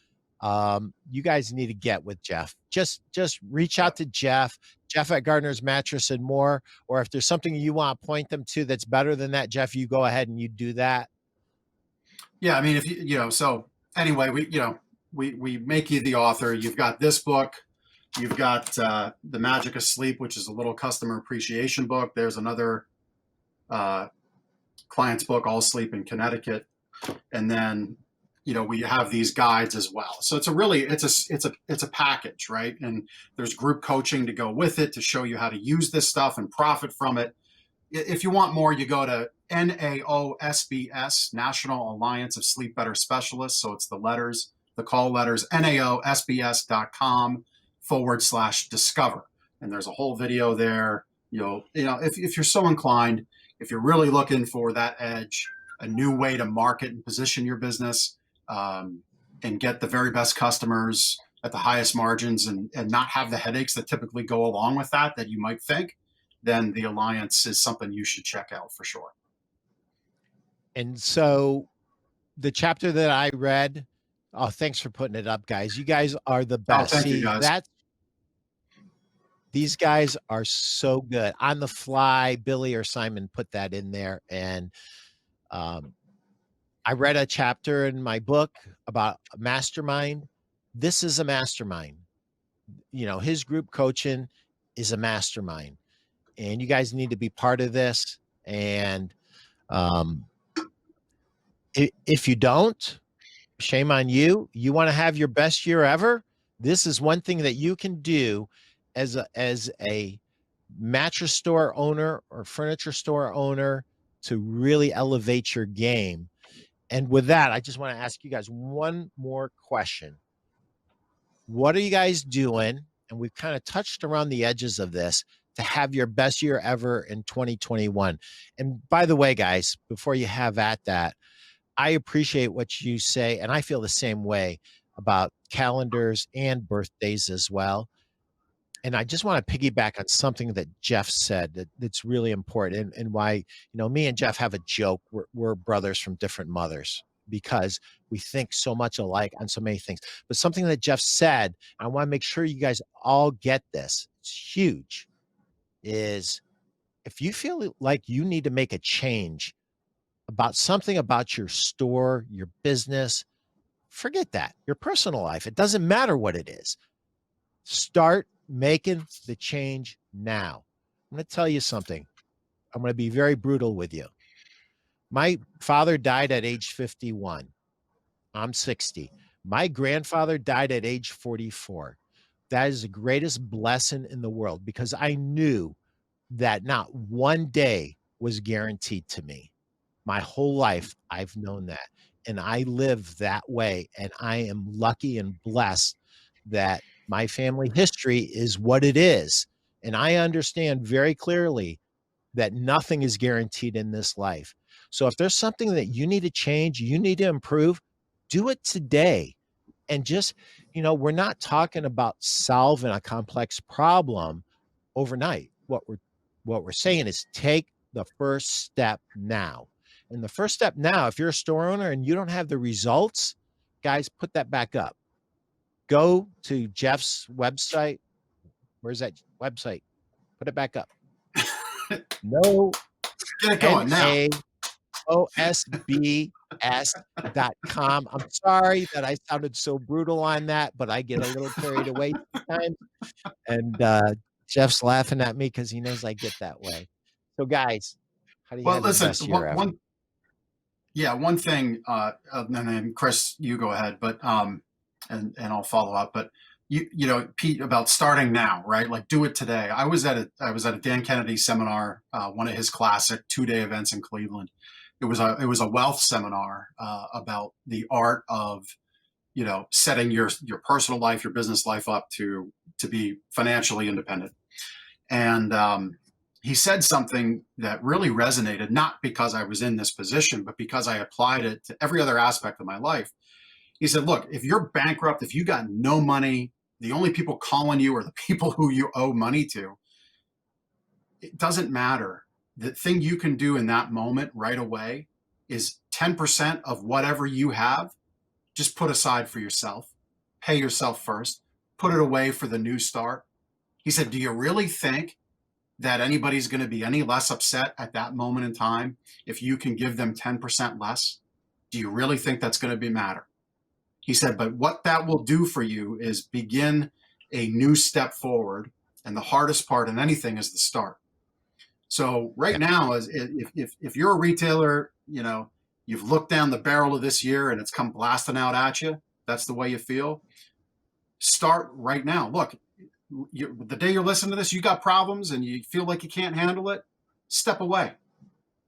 You guys need to get with Jeff. Just reach out to Jeff at Gardner's Mattress and More. Or if there's something you want to point them to that's better than that, Jeff, you go ahead and you do that. Yeah, I mean, if so anyway, we make you the author. You've got this book. You've got The Magic of Sleep, which is a little customer appreciation book. There's another client's book, All Sleep in Connecticut. And then, we have these guides as well. So it's a package, right? And there's group coaching to go with it to show you how to use this stuff and profit from it. If you want more, you go to NAOSBS, National Alliance of Sleep Better Specialists. So it's the call letters, NAOSBS.com/discover. And there's a whole video there. If you're so inclined, if you're really looking for that edge, a new way to market and position your business, and get the very best customers, at the highest margins and not have the headaches that typically go along with that you might think, then the alliance is something you should check out for sure. And so the chapter that I read, oh, thanks for putting it up, guys. You guys are the best. Oh, thank you, guys. These guys are so good. On the fly, Billy or Simon put that in there. And I read a chapter in my book about a mastermind. This is a mastermind. You know, his group coaching is a mastermind. And you guys need to be part of this. And if you don't, shame on you. You want to have your best year ever? This is one thing that you can do as a mattress store owner or furniture store owner to really elevate your game. And with that, I just want to ask you guys one more question. What are you guys doing? And we've kind of touched around the edges of this to have your best year ever in 2021. And by the way, guys, before you have at that, I appreciate what you say, and I feel the same way about calendars and birthdays as well. And I just want to piggyback on something that Jeff said that's really important, and why, you know, me and Jeff have a joke. We're brothers from different mothers because we think so much alike on so many things. But something that Jeff said, I want to make sure you guys all get this, it's huge, is if you feel like you need to make a change about something about your store, your business, forget that. Your personal life, it doesn't matter what it is. Start making the change now. I'm going to tell you something. I'm going to be very brutal with you. My father died at age 51. I'm 60. My grandfather died at age 44. That is the greatest blessing in the world because I knew that not one day was guaranteed to me. My whole life, I've known that. And I live that way. And I am lucky and blessed that my family history is what it is. And I understand very clearly that nothing is guaranteed in this life. So if there's something that you need to change, you need to improve, do it today. And just, you know, we're not talking about solving a complex problem overnight. What we're saying is take the first step now. And the first step now, if you're a store owner and you don't have the results, guys, put that back up. Go to Jeff's website. Where's that website? Put it back up. No. Get it going now. OSBS.com. I'm sorry that I sounded so brutal on that, but I get a little carried away sometimes. And Jeff's laughing at me because he knows I get that way. So, guys, how do you have the best year ever? One thing, and then Chris, you go ahead, but and I'll follow up. But you know, Pete, about starting now, right? Like, do it today. I was at a Dan Kennedy seminar, one of his classic 2-day events in Cleveland. It was a wealth seminar about the art of, you know, setting your personal life, your business life up to be financially independent. And he said something that really resonated, not because I was in this position, but because I applied it to every other aspect of my life. He said, look, if you're bankrupt, if you got no money, the only people calling you are the people who you owe money to, it doesn't matter. The thing you can do in that moment right away is 10% of whatever you have, just put aside for yourself, pay yourself first, put it away for the new start. He said, do you really think that anybody's going to be any less upset at that moment in time if you can give them 10% less? Do you really think that's going to matter? He said, but what that will do for you is begin a new step forward. And the hardest part in anything is the start. So right now, if you're a retailer, you know, you've looked down the barrel of this year and it's come blasting out at you, that's the way you feel. Start right now. Look, the day you're listening to this, you got problems and you feel like you can't handle it, step away.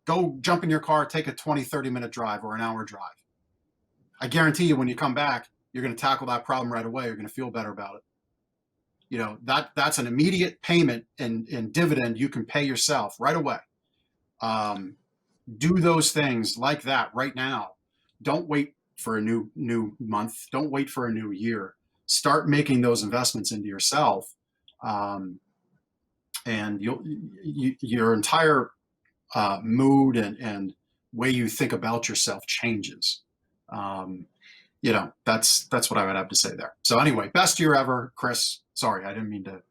Go jump in your car, take a 20, 30-minute drive or an hour drive. I guarantee you when you come back, you're going to tackle that problem right away. You're going to feel better about it. You know, that's an immediate payment and dividend you can pay yourself right away. Do those things like that right now. Don't wait for a new month. Don't wait for a new year. start making those investments into yourself, and your entire mood and way you think about yourself changes. That's what I would have to say there. So anyway, best year ever, Chris. Sorry, I didn't mean to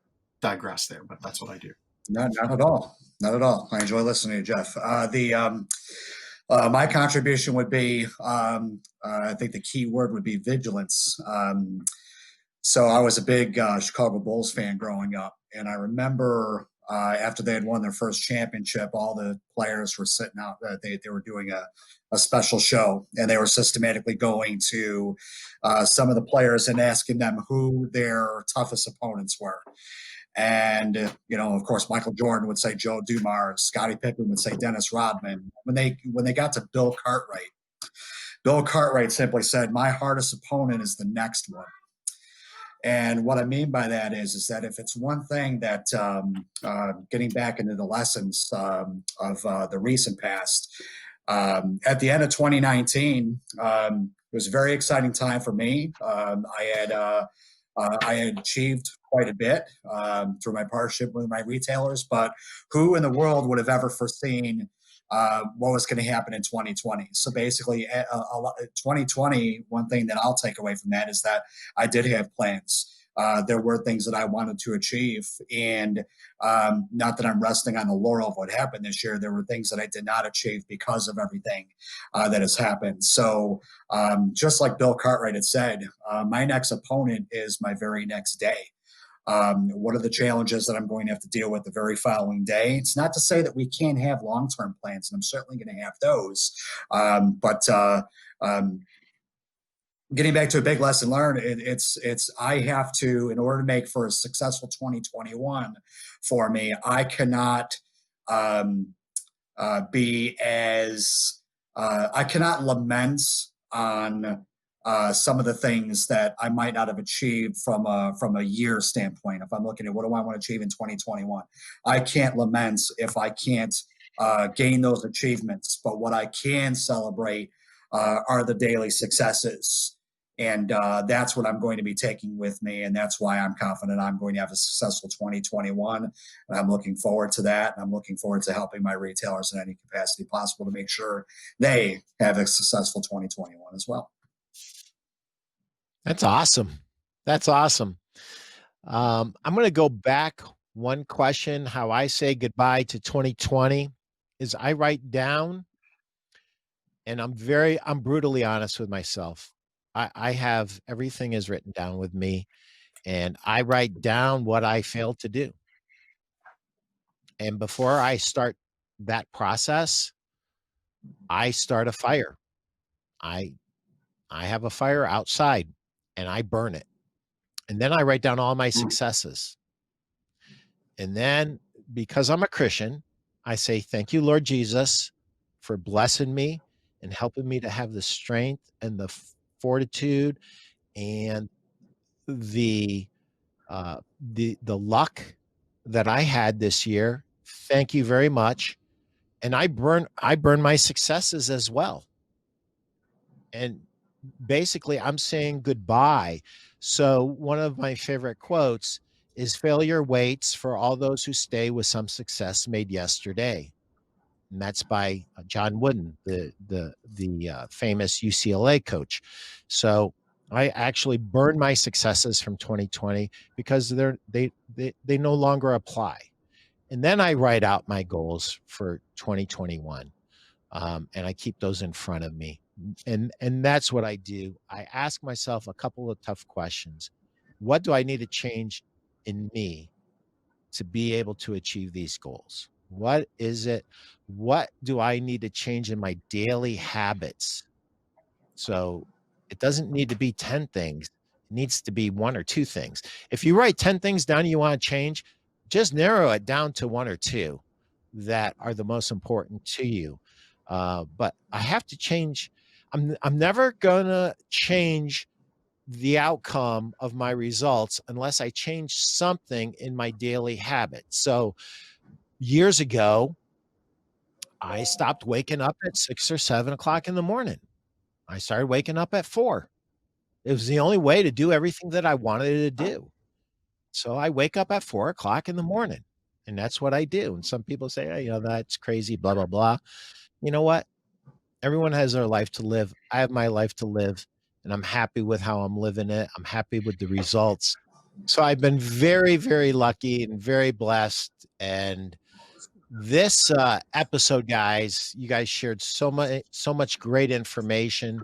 digress there, but that's what I do. No, not at all. Not at all. I enjoy listening to Jeff. My contribution would be, I think the key word would be vigilance. So I was a big Chicago Bulls fan growing up, and I remember after they had won their first championship, all the players were sitting out. They were doing a special show, and they were systematically going to some of the players and asking them who their toughest opponents were. And, of course, Michael Jordan would say Joe Dumars, Scottie Pippen would say Dennis Rodman. When they got to Bill Cartwright simply said, "My hardest opponent is the next one." And what I mean by that is that if it's one thing that, getting back into the lessons of the recent past, at the end of 2019, it was a very exciting time for me. I had achieved quite a bit through my partnership with my retailers, but who in the world would have ever foreseen what was going to happen in 2020? So basically, 2020, one thing that I'll take away from that is that I did have plans. There were things that I wanted to achieve, and not that I'm resting on the laurel of what happened this year. There were things that I did not achieve because of everything that has happened. So just like Bill Cartwright had said, my next opponent is my very next day. What are the challenges that I'm going to have to deal with the very following day? It's not to say that we can't have long-term plans, and I'm certainly going to have those. But getting back to a big lesson learned, it's I have to, in order to make for a successful 2021 for me, I cannot I cannot lament on some of the things that I might not have achieved from a year standpoint. If I'm looking at what do I want to achieve in 2021, I can't lament if I can't gain those achievements. But what I can celebrate are the daily successes. And that's what I'm going to be taking with me. And that's why I'm confident I'm going to have a successful 2021. And I'm looking forward to that. And I'm looking forward to helping my retailers in any capacity possible to make sure they have a successful 2021 as well. That's awesome. That's awesome. I'm going to go back one question. How I say goodbye to 2020 is I write down, and I'm brutally honest with myself. I have everything is written down with me, and I write down what I failed to do. And before I start that process, I start a fire. I have a fire outside, and I burn it. And then I write down all my successes. And then, because I'm a Christian, I say, "Thank you, Lord Jesus, for blessing me and helping me to have the strength and the fortitude and the luck that I had this year. Thank you very much." And I burn my successes as well. And basically, I'm saying goodbye. So one of my favorite quotes is, "Failure waits for all those who stay with some success made yesterday." And that's by John Wooden, the famous UCLA coach. So I actually burned my successes from 2020 because they no longer apply. And then I write out my goals for 2021, and I keep those in front of me. And that's what I do. I ask myself a couple of tough questions. What do I need to change in me to be able to achieve these goals? What is it? What do I need to change in my daily habits? So it doesn't need to be 10 things. It needs to be one or two things. If you write 10 things down you want to change, just narrow it down to one or two that are the most important to you. But I have to change. I'm never going to change the outcome of my results unless I change something in my daily habit. So years ago, I stopped waking up at 6 or 7 o'clock in the morning. I started waking up at 4. It was the only way to do everything that I wanted to do. So I wake up at 4 o'clock in the morning, and that's what I do. And some people say, hey, that's crazy, blah, blah, blah. You know what? Everyone has their life to live. I have my life to live, and I'm happy with how I'm living it. I'm happy with the results. So I've been very, very lucky and very blessed. And this episode, guys, you guys shared so much great information.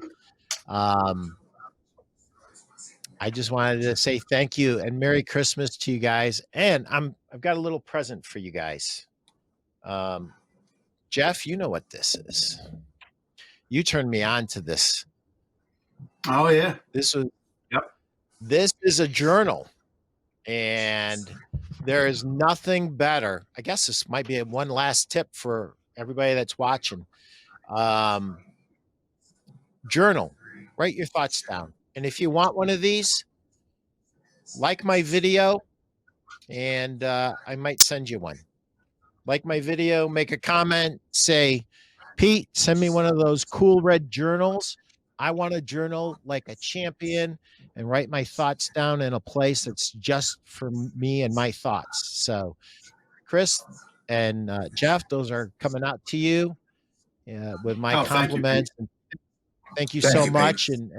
I just wanted to say thank you and Merry Christmas to you guys. And I've got a little present for you guys. Jeff, you know what this is. You turned me on to this. Oh yeah. This is a journal, and there is nothing better. I guess this might be one last tip for everybody that's watching. Journal, write your thoughts down. And if you want one of these, like my video, and I might send you one. Like my video, make a comment, say, Pete, send me one of those cool red journals. I want to journal like a champion and write my thoughts down in a place that's just for me and my thoughts. So, Chris and Jeff, those are coming out to you with my compliments. Thank you so much, and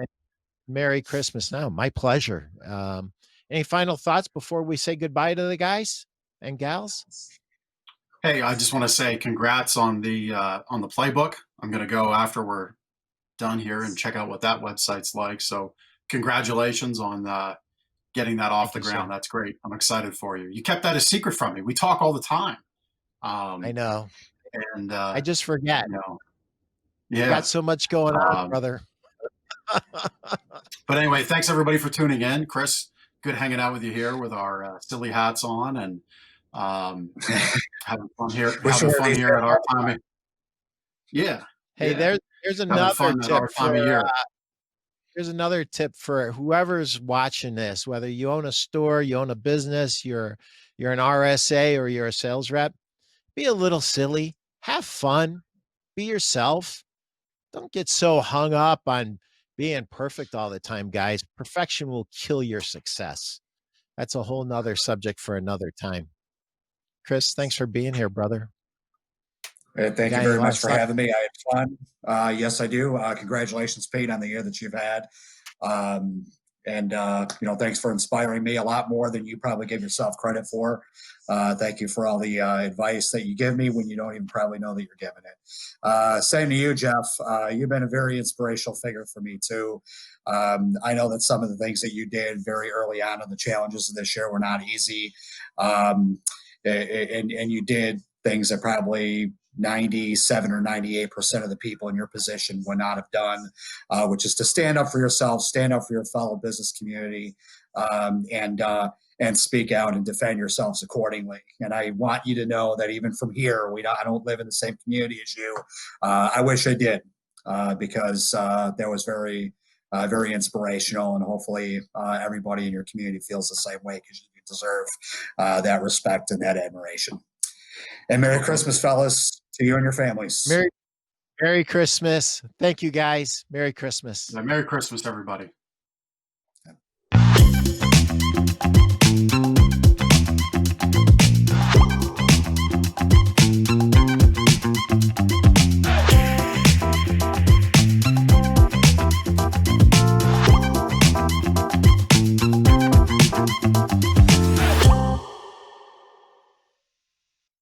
Merry Christmas. Now, my pleasure. Any final thoughts before we say goodbye to the guys and gals? Hey, I just want to say congrats on the playbook. I'm going to go after we're done here and check out what that website's like. So congratulations on getting that off the ground. That's great. I'm excited for you. You kept that a secret from me. We talk all the time. I know. And I just forget. Yeah. You got so much going on, brother. But anyway, thanks everybody for tuning in. Chris, good hanging out with you here with our silly hats on and having fun here. Having fun here at our time. Yeah. Hey, there's another tip for here's another tip for whoever's watching this, whether you own a store, you own a business, you're an RSA or you're a sales rep. Be a little silly, have fun, be yourself. Don't get so hung up on being perfect all the time, guys. Perfection will kill your success. That's a whole nother subject for another time. Chris, thanks for being here, brother. Thank you very much for having me. I had fun. Yes, I do. Congratulations, Pete, on the year that you've had. Thanks for inspiring me a lot more than you probably give yourself credit for. Thank you for all the advice that you give me when you don't even probably know that you're giving it. Same to you, Jeff. You've been a very inspirational figure for me too. I know that some of the things that you did very early on in the challenges of this year were not easy. And you did things that probably 97 or 98% of the people in your position would not have done, which is to stand up for yourself, stand up for your fellow business community, and speak out and defend yourselves accordingly. And I want you to know that even from here, I don't live in the same community as you. I wish I did, because that was very, very inspirational, and hopefully everybody in your community feels the same way, because you deserve that respect and that admiration. And Merry Christmas, fellas, to you and your families. Merry Christmas. Thank you, guys. Merry Christmas. Merry Christmas, everybody.